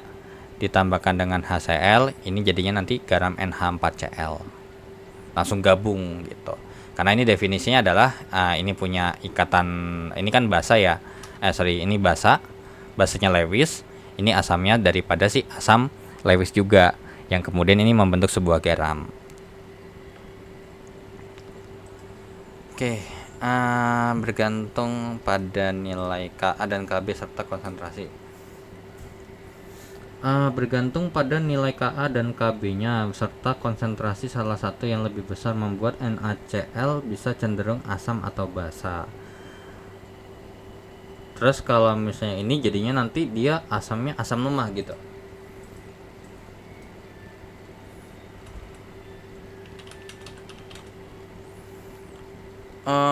ditambahkan dengan HCl, ini jadinya nanti garam NH4Cl. Langsung gabung gitu. Karena ini definisinya adalah ini punya ikatan, ini kan basa ya. Ini basanya Lewis, ini asamnya daripada si asam Lewis juga, yang kemudian ini membentuk sebuah garam. Oke, bergantung pada nilai Ka dan Kb serta konsentrasi. Bergantung pada nilai Ka dan Kb-nya serta konsentrasi salah satu yang lebih besar membuat NaCl bisa cenderung asam atau basa. Terus kalau misalnya ini jadinya nanti dia asamnya asam lemah gitu.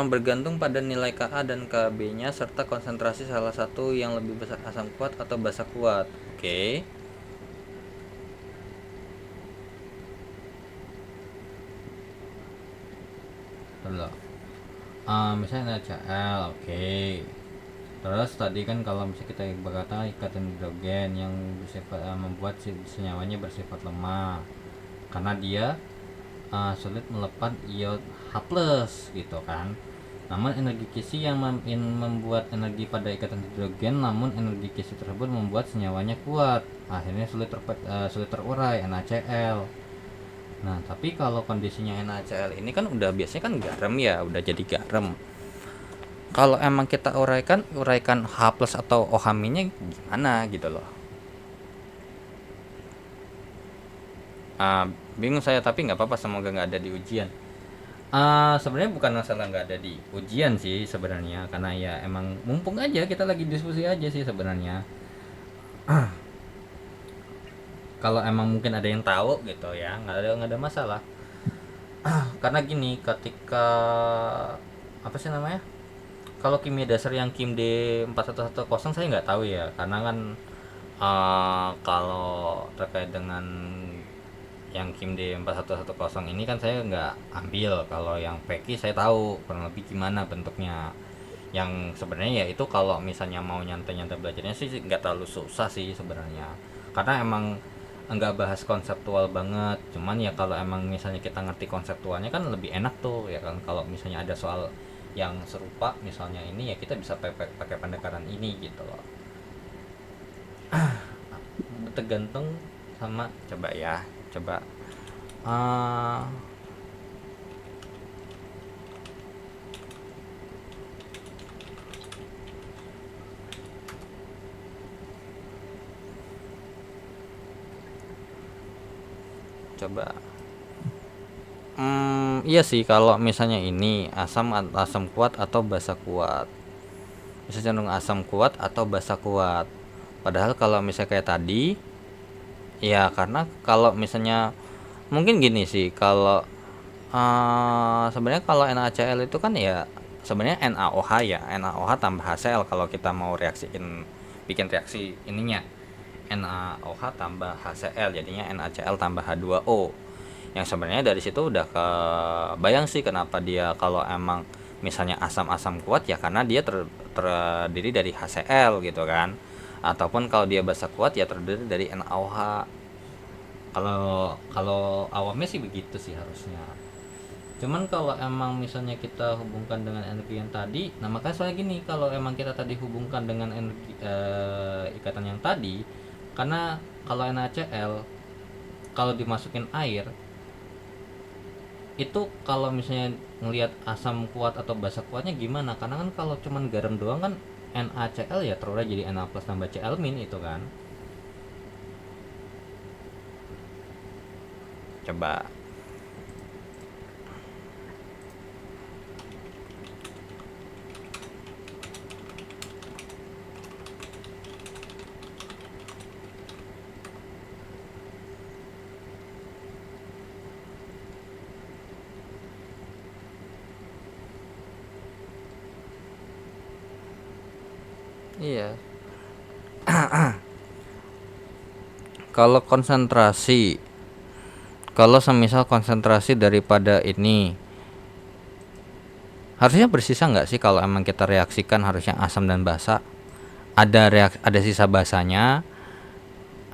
Bergantung pada nilai Ka dan Kb-nya serta konsentrasi salah satu yang lebih besar asam kuat atau basa kuat. Oke. Misalnya NaCl, oke. Terus tadi kan kalau misalnya kita berkata ikatan hidrogen yang bersifat membuat senyawanya bersifat lemah, karena dia sulit melepas ion H+ gitu kan. Namun energi kisi yang membuat energi pada ikatan hidrogen, namun energi kisi tersebut membuat senyawanya kuat, akhirnya sulit terurai, NaCl. Nah, tapi kalau kondisinya NaCl ini kan udah biasanya kan garam ya, udah jadi garam. Kalau emang kita uraikan H+ atau OH- gimana gitu loh. Bingung saya, tapi nggak apa-apa, semoga nggak ada di ujian. Sebenarnya bukan masalah nggak ada di ujian sih sebenarnya, karena ya emang mumpung aja kita lagi diskusi aja sih sebenarnya. Kalau emang mungkin ada yang tahu gitu ya, nggak ada masalah. Karena gini, ketika apa sih namanya, kalau kimia dasar yang KIM D4110 saya nggak tahu ya, karena kan kalau terkait dengan yang KIM D4110 ini kan saya nggak ambil. Kalau yang PEKI saya tahu kurang lebih gimana bentuknya. Yang sebenarnya ya itu kalau misalnya mau nyantai-nyantai belajarnya sih nggak terlalu susah sih sebenarnya, karena emang nggak bahas konseptual banget. Cuman ya kalau emang misalnya kita ngerti konseptualnya kan lebih enak tuh ya kan, kalau misalnya ada soal yang serupa misalnya ini ya kita bisa pakai pendekatan ini gitu loh. Tergantung sama, coba ya, coba coba iya sih, kalau misalnya ini asam kuat atau basa kuat, bisa cenderung asam kuat atau basa kuat. Padahal kalau misalnya kayak tadi ya, karena kalau misalnya mungkin gini sih, kalau sebenarnya kalau NaCl itu kan ya sebenarnya NaOH ya, NaOH tambah HCl. Kalau kita mau bikin reaksi ininya NaOH tambah HCl jadinya NaCl tambah H2O. Yang sebenarnya dari situ udah kebayang sih kenapa dia kalau emang misalnya asam-asam kuat ya, karena dia terdiri dari HCl gitu kan. Ataupun kalau dia basa kuat ya terdiri dari NaOH. Kalau awamnya sih begitu sih harusnya. Cuman kalau emang misalnya kita hubungkan dengan energi yang tadi, nah makanya soalnya gini, kalau emang kita tadi hubungkan dengan energi ikatan yang tadi, karena kalau NaCl kalau dimasukin air itu, kalau misalnya ngelihat asam kuat atau basa kuatnya gimana, karena kan kalau cuman garam doang kan NaCl ya terurai jadi Na+ tambah Cl- itu kan. Coba iya. Kalau semisal konsentrasi daripada ini harusnya bersisa nggak sih, kalau emang kita reaksikan harusnya asam dan basa ada sisa basanya.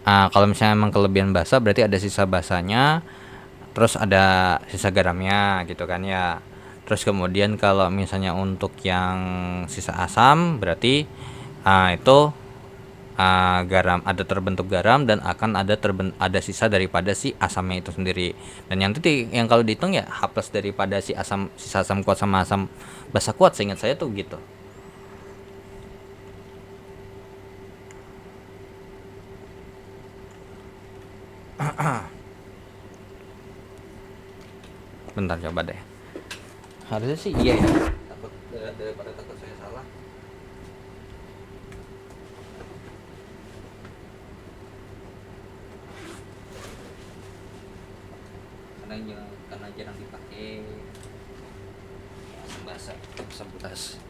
Kalau misalnya emang kelebihan basa berarti ada sisa basanya, terus ada sisa garamnya gitu kan ya. Terus kemudian kalau misalnya untuk yang sisa asam berarti itu garam, ada terbentuk garam dan akan ada sisa daripada si asamnya itu sendiri. Dan yang tadi yang kalau dihitung ya H+ daripada sisa asam kuat sama asam basa kuat, seingat saya tuh gitu. Bentar coba deh. Harusnya sih iya ya. Daripada takut saya salah. Karena jarang dipakai asam basa 11.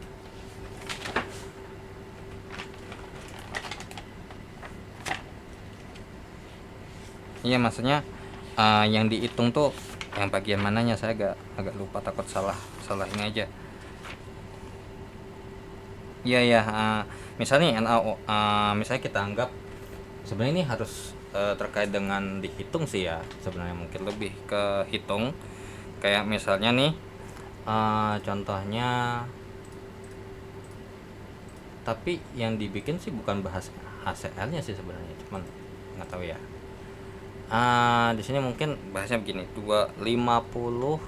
Iya, maksudnya yang dihitung tuh yang bagian mananya, saya agak lupa, takut salah ini aja. Iya ya, misalnya misalnya kita anggap sebenarnya ini harus terkait dengan dihitung sih ya, sebenarnya mungkin lebih ke hitung. Kayak misalnya nih, contohnya, tapi yang dibikin sih bukan bahas HCl-nya sih sebenarnya, cuman nggak tahu ya. Di sini mungkin bahasnya begini, 250,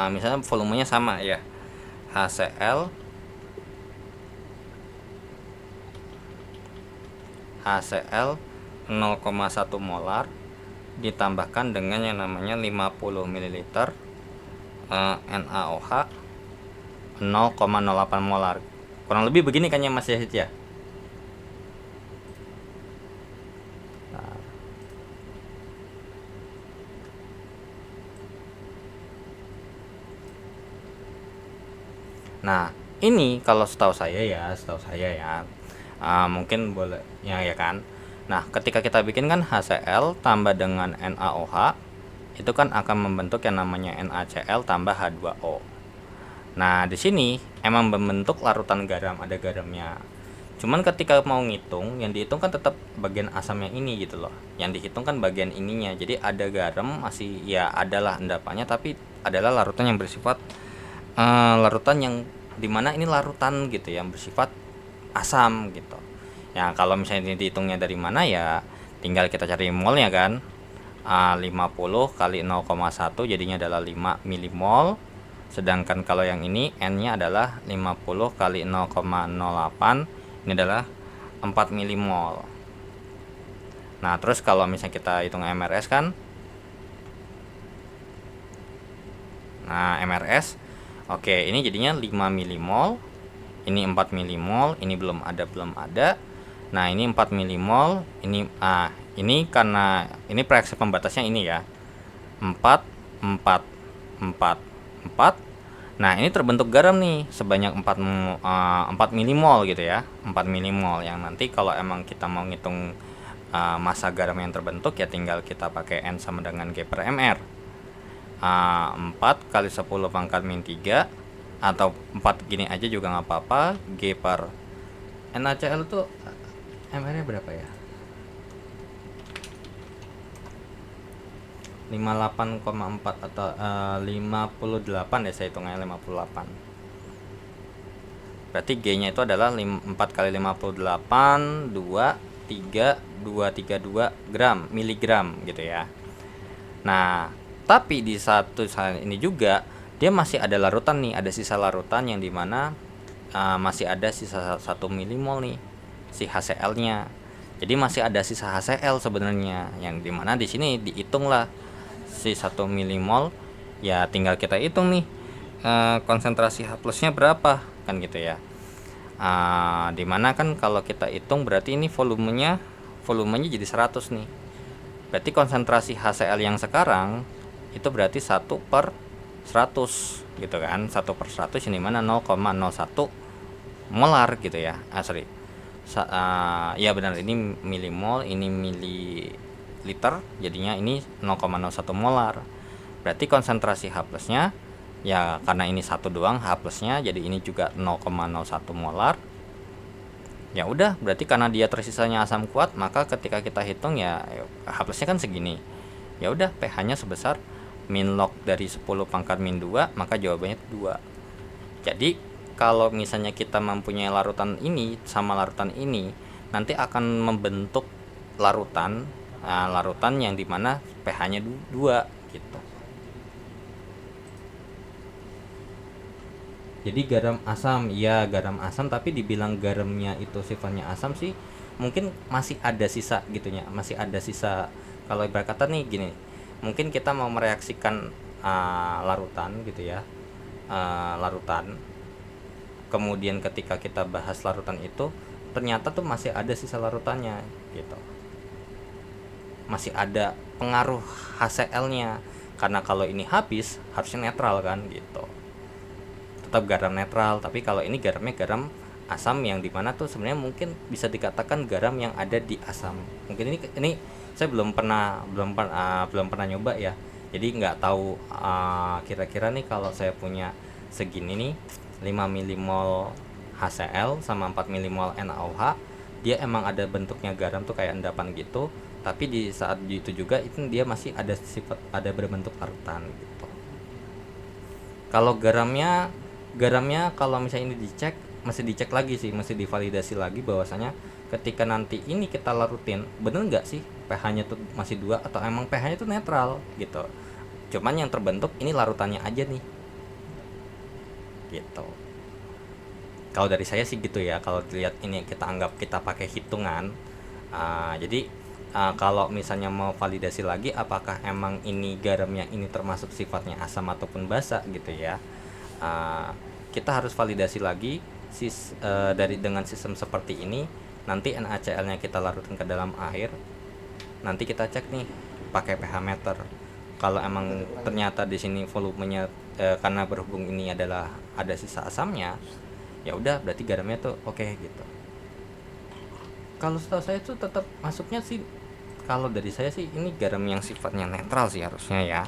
misalnya volumenya sama ya, HCl HCl 0,1 molar ditambahkan dengan yang namanya 50 ml NaOH 0,08 molar. Kurang lebih begini kan ya Mas Yahid ya. Nah, ini kalau setahu saya ya, mungkin boleh ya kan. Nah, ketika kita bikin kan HCl tambah dengan NaOH, itu kan akan membentuk yang namanya NaCl tambah H2O. Nah, di sini emang membentuk larutan garam, ada garamnya. Cuman ketika mau ngitung, yang dihitung kan tetap bagian asamnya ini gitu loh. Yang dihitung kan bagian ininya. Jadi ada garam masih ya adalah endapannya, tapi adalah larutan yang bersifat larutan yang dimana ini larutan gitu yang bersifat asam gitu. Ya kalau misalnya ini dihitungnya dari mana ya tinggal kita cari molnya kan. 50 kali 0,1 jadinya adalah 5 milimol. Sedangkan kalau yang ini N-nya adalah 50 kali 0,08, ini adalah 4 milimol. Nah terus kalau misalnya kita hitung MRS kan, nah MRS oke, ini jadinya 5 milimol, ini 4 milimol, ini belum ada. Nah, ini 4 milimol, ini karena ini reaksi pembatasnya ini ya. 4 4 4 4. Nah, ini terbentuk garam nih sebanyak 4 milimol gitu ya. 4 milimol yang nanti kalau emang kita mau ngitung massa garam yang terbentuk ya tinggal kita pakai N sama dengan G per mR. 4 kali 10 pangkat min 3 atau 4 gini aja juga nggak apa-apa. G per NaCl itu mR nya berapa ya? 58,4 atau 58 ya, saya hitungnya 58. Berarti G nya itu adalah 4 kali 58 232 gram miligram gitu ya. Nah tapi di satu saat ini juga dia masih ada larutan nih, ada sisa larutan yang dimana masih ada sisa 1 milimol nih si HCl-nya. Jadi masih ada sisa HCl sebenarnya yang dimana di sini dihitunglah si 1 milimol ya tinggal kita hitung nih konsentrasi H plusnya berapa kan gitu ya. Dimana kan kalau kita hitung berarti ini volumenya jadi 100 nih. Berarti konsentrasi HCl yang sekarang itu berarti 1 per 100 gitu kan. 1 per 100 ini mana 0,01 molar gitu ya. Ya benar, ini milimol, ini mililiter, jadinya ini 0,01 molar. Berarti konsentrasi H plusnya ya karena ini satu doang H plusnya, jadi ini juga 0,01 molar. Ya udah, berarti karena dia tersisanya asam kuat, maka ketika kita hitung ya H plusnya kan segini. Ya udah, pH-nya sebesar min log dari 10 pangkat min 2, maka jawabannya 2. Jadi kalau misalnya kita mempunyai larutan ini sama larutan ini, nanti akan membentuk larutan yang dimana pH-nya 2 gitu. Jadi garam asam, ya garam asam, tapi dibilang garamnya itu sifatnya asam sih mungkin masih ada sisa gitunya, masih ada sisa. Kalau ibarat kata nih gini, mungkin kita mau mereaksikan larutan gitu ya, larutan, kemudian ketika kita bahas larutan itu ternyata tuh masih ada sisa larutannya gitu, masih ada pengaruh HCl-nya, karena kalau ini habis harusnya netral kan gitu, tetap garam netral. Tapi kalau ini garamnya garam asam yang dimana tuh sebenarnya mungkin bisa dikatakan garam yang ada di asam. Mungkin ini saya belum pernah nyoba ya, jadi nggak tahu kira-kira nih kalau saya punya segini nih 5 milimol HCl sama 4 milimol NaOH, dia emang ada bentuknya garam tuh kayak endapan gitu, tapi di saat itu juga itu dia masih ada sifat, ada berbentuk larutan gitu. Kalau garamnya kalau misalnya ini dicek, masih dicek lagi sih, masih divalidasi lagi bahwasanya ketika nanti ini kita larutin, bener nggak sih pH-nya tuh masih 2 atau emang pH-nya tuh netral gitu. Cuman yang terbentuk ini larutannya aja nih. Gitu. Kalau dari saya sih gitu ya, kalau dilihat ini kita anggap kita pakai hitungan. Jadi kalau misalnya mau validasi lagi apakah emang ini garamnya ini termasuk sifatnya asam ataupun basa gitu ya. Kita harus validasi lagi dari dengan sistem seperti ini. Nanti NaCl-nya kita larutkan ke dalam air. Nanti kita cek nih pakai pH meter. Kalau emang ternyata di sini volumenya karena berhubung ini adalah ada sisa asamnya, ya udah berarti garamnya tuh oke gitu. Kalau setahu saya tuh tetap masuknya sih, kalau dari saya sih ini garam yang sifatnya netral sih harusnya ya.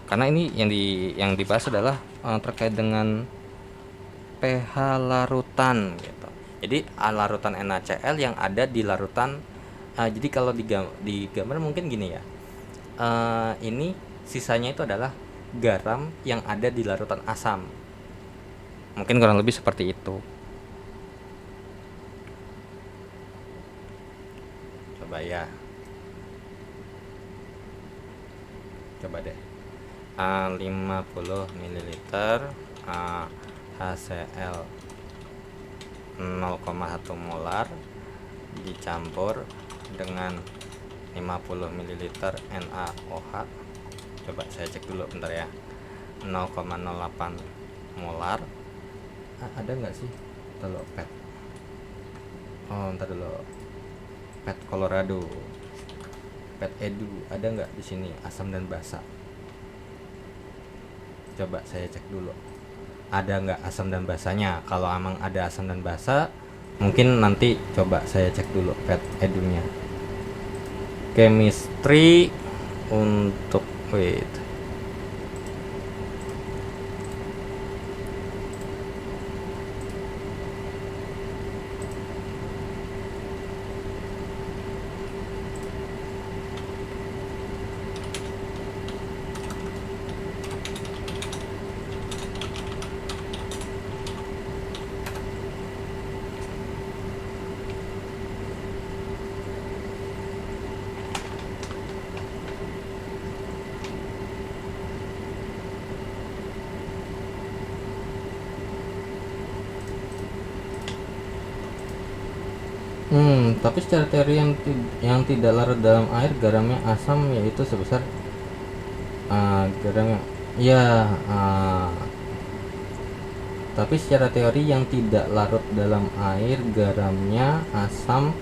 Karena ini yang dibahas adalah terkait dengan pH larutan gitu. Jadi larutan NaCl yang ada di larutan. Jadi kalau di gambar mungkin gini ya. Ini sisanya itu adalah garam yang ada di larutan asam. Mungkin kurang lebih seperti itu. Coba ya. Coba deh. 50 ml HCl 0,1 molar dicampur dengan 50 ml NaOH. Coba saya cek dulu bentar ya. 0,08 molar. Ada nggak sih kalau PET? Oh, ntar dulu. PET Colorado, PET Edu, ada nggak di sini asam dan basa? Coba saya cek dulu. Ada nggak asam dan basanya? Kalau emang ada asam dan basa, mungkin nanti coba saya cek dulu PET Edunya. Chemistry untuk wait. Tapi secara teori yang tidak larut dalam air garamnya asam yaitu sebesar garamnya ya tapi secara teori yang tidak larut dalam air garamnya asam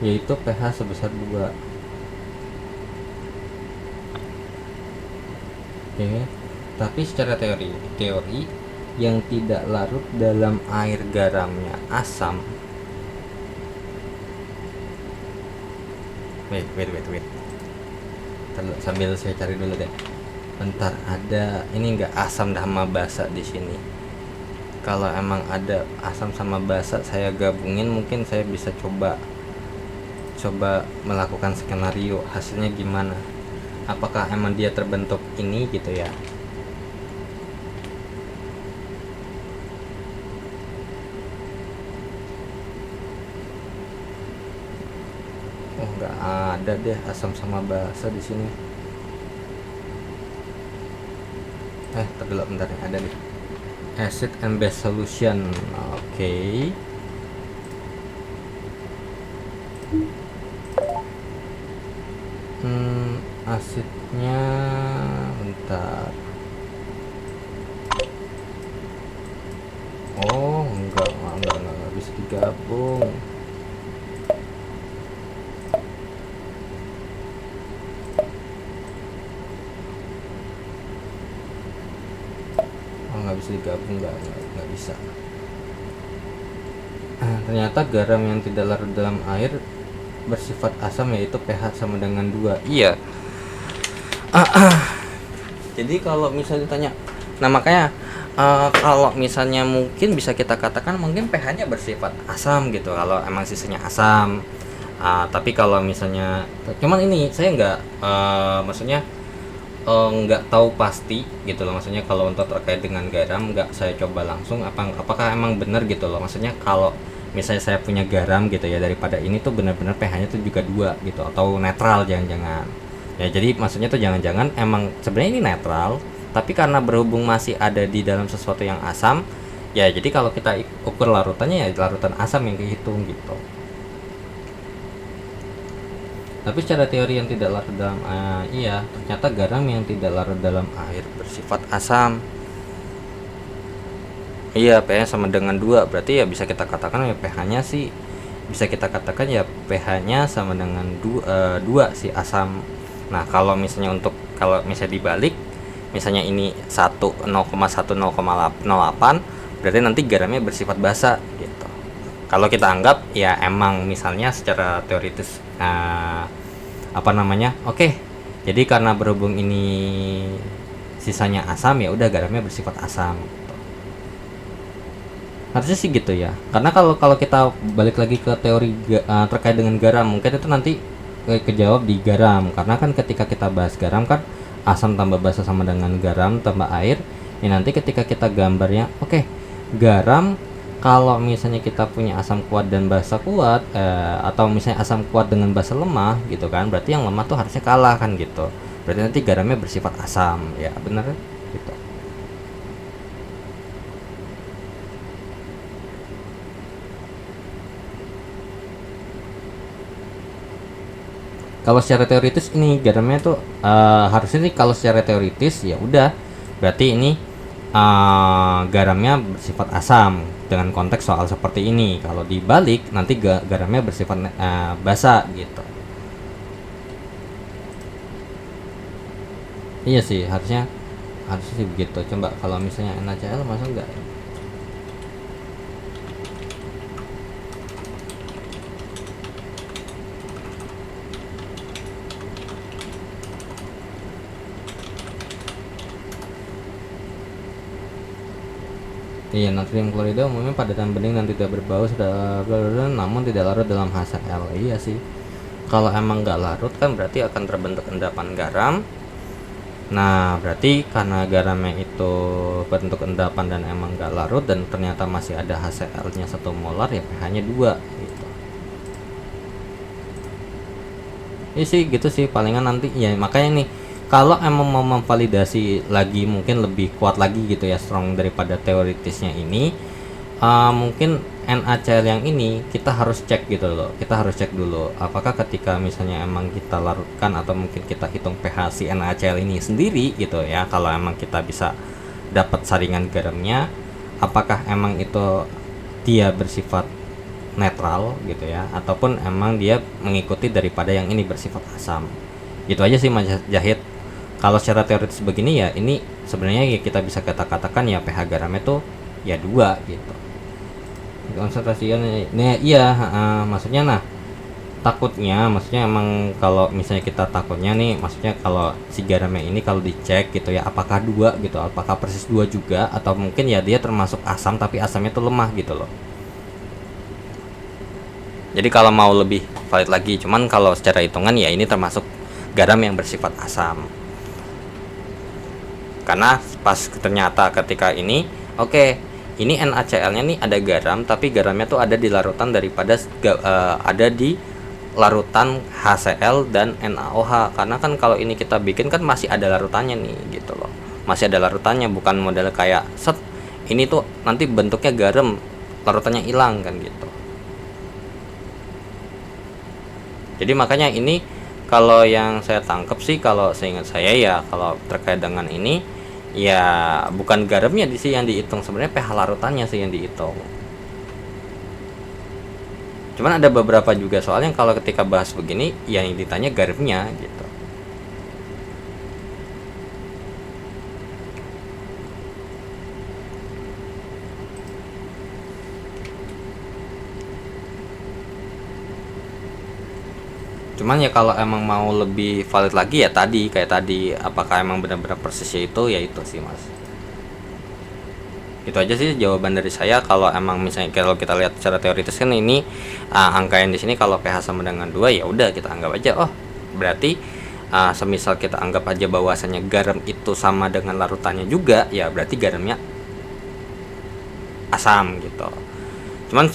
yaitu pH sebesar 2. Oke. Tapi secara teori yang tidak larut dalam air garamnya asam. Wait. Sambil saya cari dulu deh. Bentar, ada ini enggak asam sama basa di sini. Kalau emang ada asam sama basa saya gabungin, mungkin saya bisa coba melakukan skenario hasilnya gimana. Apakah emang dia terbentuk ini gitu ya. Oh, nggak ada deh asam sama basa di sini. Terdelok bentar nih, ada nih. Acid and base solution. Oke. Asidnya bentar. Oh, enggak bisa digabung. Nggak bisa digabung, nggak bisa. Ternyata garam yang tidak larut dalam air bersifat asam yaitu pH sama dengan 2. Iya. Jadi kalau misalnya ditanya, nah makanya kalau misalnya mungkin bisa kita katakan mungkin pH-nya bersifat asam gitu kalau emang sisanya asam. Tapi kalau misalnya cuman ini saya nggak maksudnya nggak tahu pasti gitu loh, maksudnya kalau untuk terkait dengan garam nggak saya coba langsung apakah emang benar gitu loh, maksudnya kalau misalnya saya punya garam gitu ya, daripada ini tuh benar-benar pH-nya tuh juga 2 gitu atau netral, jangan-jangan ya. Jadi maksudnya tuh jangan-jangan emang sebenarnya ini netral, tapi karena berhubung masih ada di dalam sesuatu yang asam ya, jadi kalau kita ukur larutannya ya larutan asam yang kehitung gitu. Tapi secara teori yang tidak larut dalam iya, ternyata garam yang tidak larut dalam air bersifat asam. Iya, pH sama dengan 2. Berarti ya bisa kita katakan ya pH-nya sih, bisa kita katakan ya pH-nya sama dengan 2 sih asam. Nah, kalau misalnya kalau misalnya dibalik, misalnya ini 1 0,1 0,08, berarti nanti garamnya bersifat basa gitu. Kalau kita anggap ya emang misalnya secara teoritis oke, jadi karena berhubung ini sisanya asam ya udah garamnya bersifat asam gitu. Harusnya sih gitu ya, karena kalau kita balik lagi ke teori terkait dengan garam, mungkin itu nanti kejawab di garam, karena kan ketika kita bahas garam kan asam tambah basa sama dengan garam tambah air ya. Nanti ketika kita gambarnya oke, garam kalau misalnya kita punya asam kuat dan basa kuat, atau misalnya asam kuat dengan basa lemah gitu kan, berarti yang lemah tuh harusnya kalah kan gitu. Berarti nanti garamnya bersifat asam ya, bener gitu. Kalau secara teoritis ini garamnya tuh harusnya nih, kalau secara teoritis ya udah berarti ini garamnya bersifat asam dengan konteks soal seperti ini. Kalau dibalik nanti garamnya bersifat basa gitu. Iya sih, harusnya sih begitu. Coba kalau misalnya NaCl masa enggak? Iya, natrium klorida umumnya pada dan bening dan tidak berbau, namun tidak larut dalam HCl. Iya sih, kalau emang nggak larut kan berarti akan terbentuk endapan garam. Nah, berarti karena garamnya itu bentuk endapan dan emang nggak larut dan ternyata masih ada HCl-nya 1 molar ya pH-nya 2 gitu. Iya sih gitu sih, palingan nanti ya, makanya nih kalau emang mau memvalidasi lagi mungkin lebih kuat lagi gitu ya, strong daripada teoritisnya ini, mungkin NaCl yang ini kita harus cek gitu loh. Kita harus cek dulu apakah ketika misalnya emang kita larutkan atau mungkin kita hitung pH si NaCl ini sendiri gitu ya, kalau emang kita bisa dapat saringan garamnya, apakah emang itu dia bersifat netral gitu ya, ataupun emang dia mengikuti daripada yang ini bersifat asam. Gitu aja sih Mas Jahid. Kalau secara teoritis begini ya, ini sebenarnya ya kita bisa katakan ya pH garamnya tuh ya 2 gitu. Konsentrasinya iya, maksudnya takutnya maksudnya emang kalau misalnya kita takutnya nih, maksudnya kalau si garamnya ini kalau dicek gitu ya, apakah 2 gitu, apakah persis 2 juga, atau mungkin ya dia termasuk asam tapi asamnya tuh lemah gitu loh. Jadi kalau mau lebih valid lagi, cuman kalau secara hitungan ya ini termasuk garam yang bersifat asam. Karena pas ternyata ketika ini ini NaCl-nya nih ada garam, tapi garamnya tuh ada di larutan daripada ada di larutan HCl dan NaOH. Karena kan kalau ini kita bikin kan masih ada larutannya nih gitu loh. Masih ada larutannya, bukan model kayak ini tuh nanti bentuknya garam, larutannya hilang kan gitu. Jadi makanya ini kalau yang saya tangkap sih, kalau seingat saya ya, kalau terkait dengan ini ya bukan garamnya sih yang dihitung, sebenarnya pH larutannya sih yang dihitung. Cuman ada beberapa juga soal yang kalau ketika bahas begini yang ditanya garamnya gitu. Cuman ya kalau emang mau lebih valid lagi ya kayak tadi apakah emang benar-benar persisnya itu, ya itu sih Mas. Itu aja sih jawaban dari saya. Kalau emang misalnya kalau kita lihat secara teoritis kan ini angka yang di sini kalau pH sama dengan 2 ya udah kita anggap aja berarti semisal kita anggap aja bahwasanya garam itu sama dengan larutannya juga, ya berarti garamnya asam gitu. Cuman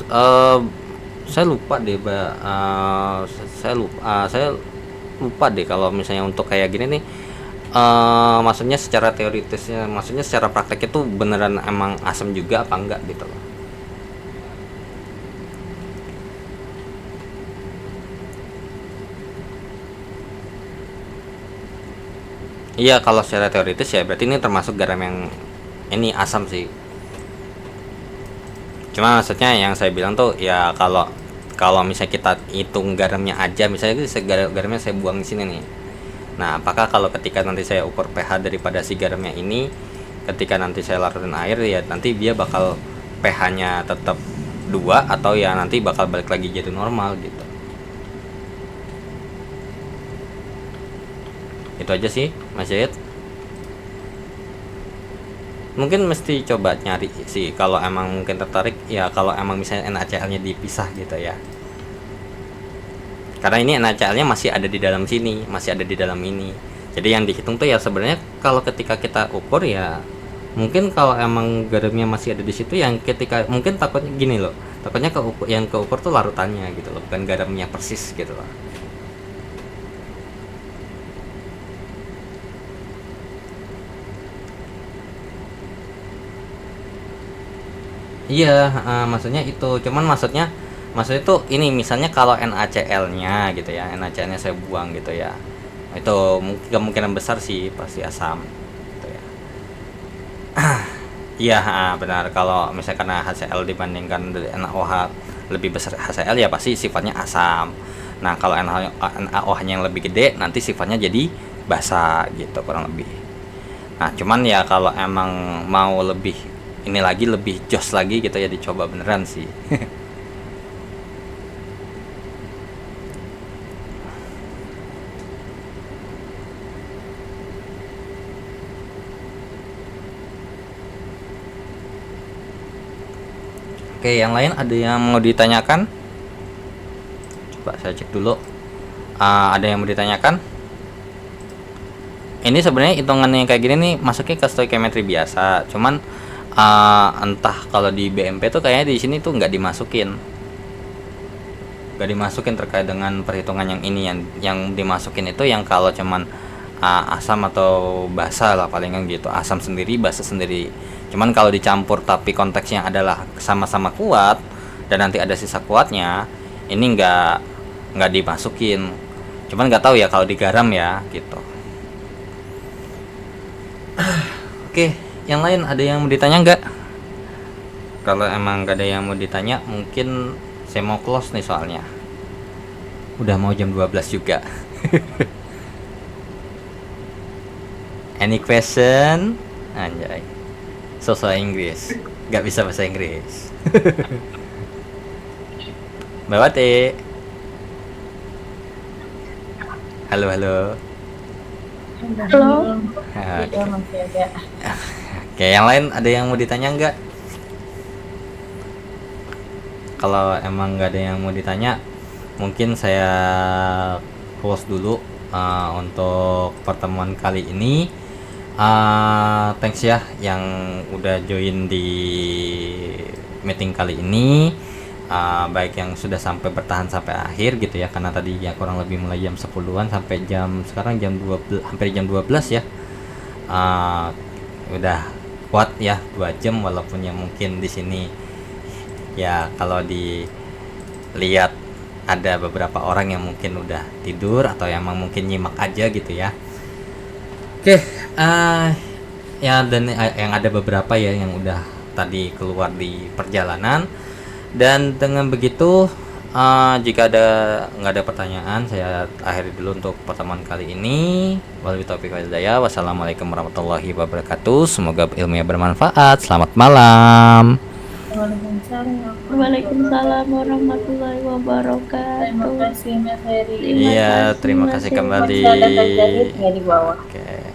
saya lupa deh, saya lupa deh kalau misalnya untuk kayak gini nih, maksudnya secara teoritisnya, maksudnya secara praktek itu beneran emang asam juga apa enggak gitu loh. Iya, kalau secara teoritis ya berarti ini termasuk garam yang ini asam sih. Cuma maksudnya yang saya bilang tuh ya, kalau misalnya kita hitung garamnya aja, misalnya garamnya saya buang di sini nih. Nah, apakah kalau ketika nanti saya ukur pH daripada si garamnya ini, ketika nanti saya larutin air, ya nanti dia bakal pH-nya tetap 2 atau ya nanti bakal balik lagi jadi normal gitu. Itu aja sih Mas Jayat. Mungkin mesti coba nyari sih kalau emang mungkin tertarik ya, kalau emang misalnya NaCl-nya dipisah gitu ya. Karena ini NaCl-nya masih ada di dalam sini, masih ada di dalam ini. Jadi yang dihitung tuh ya sebenarnya kalau ketika kita ukur ya, mungkin kalau emang garamnya masih ada di situ, yang ketika mungkin takutnya gini loh, takutnya yang keukur tuh larutannya gitu loh, bukan garamnya persis gitu loh. Iya, maksudnya itu. Cuman maksudnya tuh ini misalnya kalau NaCl-nya gitu ya, NaCl-nya saya buang gitu ya. Itu kemungkinan besar sih pasti asam gitu ya. Iya, benar. Kalau misalnya karena HCl dibandingkan NaOH lebih besar HCl ya pasti sifatnya asam. Nah, kalau NaOH-nya yang lebih gede nanti sifatnya jadi basa gitu kurang lebih. Nah, cuman ya kalau emang mau lebih ini lagi, lebih jos lagi gitu ya, dicoba beneran sih. Oke, yang lain ada yang mau ditanyakan? Coba saya cek dulu. Ada yang mau ditanyakan? Ini sebenarnya hitungan yang kayak gini nih masuknya ke stoichiometry biasa. Cuman entah kalau di BMP tuh kayaknya di sini tuh nggak dimasukin terkait dengan perhitungan yang ini. Yang dimasukin itu yang kalau cuman asam atau basa lah palingan gitu, asam sendiri, basa sendiri. Cuman kalau dicampur tapi konteksnya adalah sama-sama kuat dan nanti ada sisa kuatnya, ini nggak dimasukin. Cuman nggak tahu ya kalau di garam ya gitu. Oke, yang lain ada yang mau ditanya nggak? Kalau emang nggak ada yang mau ditanya, mungkin saya mau close nih soalnya udah mau jam 12 juga. Any question? Anjay, sosok Inggris, nggak bisa bahasa Inggris. Mbak Wati, halo. Halo. Oke, yang lain ada yang mau ditanya nggak? Kalau emang nggak ada yang mau ditanya, mungkin saya close dulu untuk pertemuan kali ini. Thanks ya yang udah join di meeting kali ini, baik yang sudah sampai bertahan sampai akhir gitu ya, karena tadi ya kurang lebih mulai jam 10-an sampai sekarang jam 12, hampir jam 12 ya. Udah kuat ya 2 jam, walaupun ya mungkin di sini ya kalau dilihat ada beberapa orang yang mungkin udah tidur atau yang mungkin nyimak aja gitu ya. Oke, ya dan yang ada beberapa ya yang udah tadi keluar di perjalanan. Dan dengan begitu, jika nggak ada pertanyaan, saya akhiri dulu untuk pertemuan kali ini. Wabillahi taufiq wal hidayah. Wassalamualaikum warahmatullahi wabarakatuh. Semoga ilmunya bermanfaat. Selamat malam. Waalaikumsalam warahmatullahi wabarakatuh. Terima kasih Mas Heri. Iya, terima kasih kembali. Masih ada Kak Zahid nggak di bawah? Oke.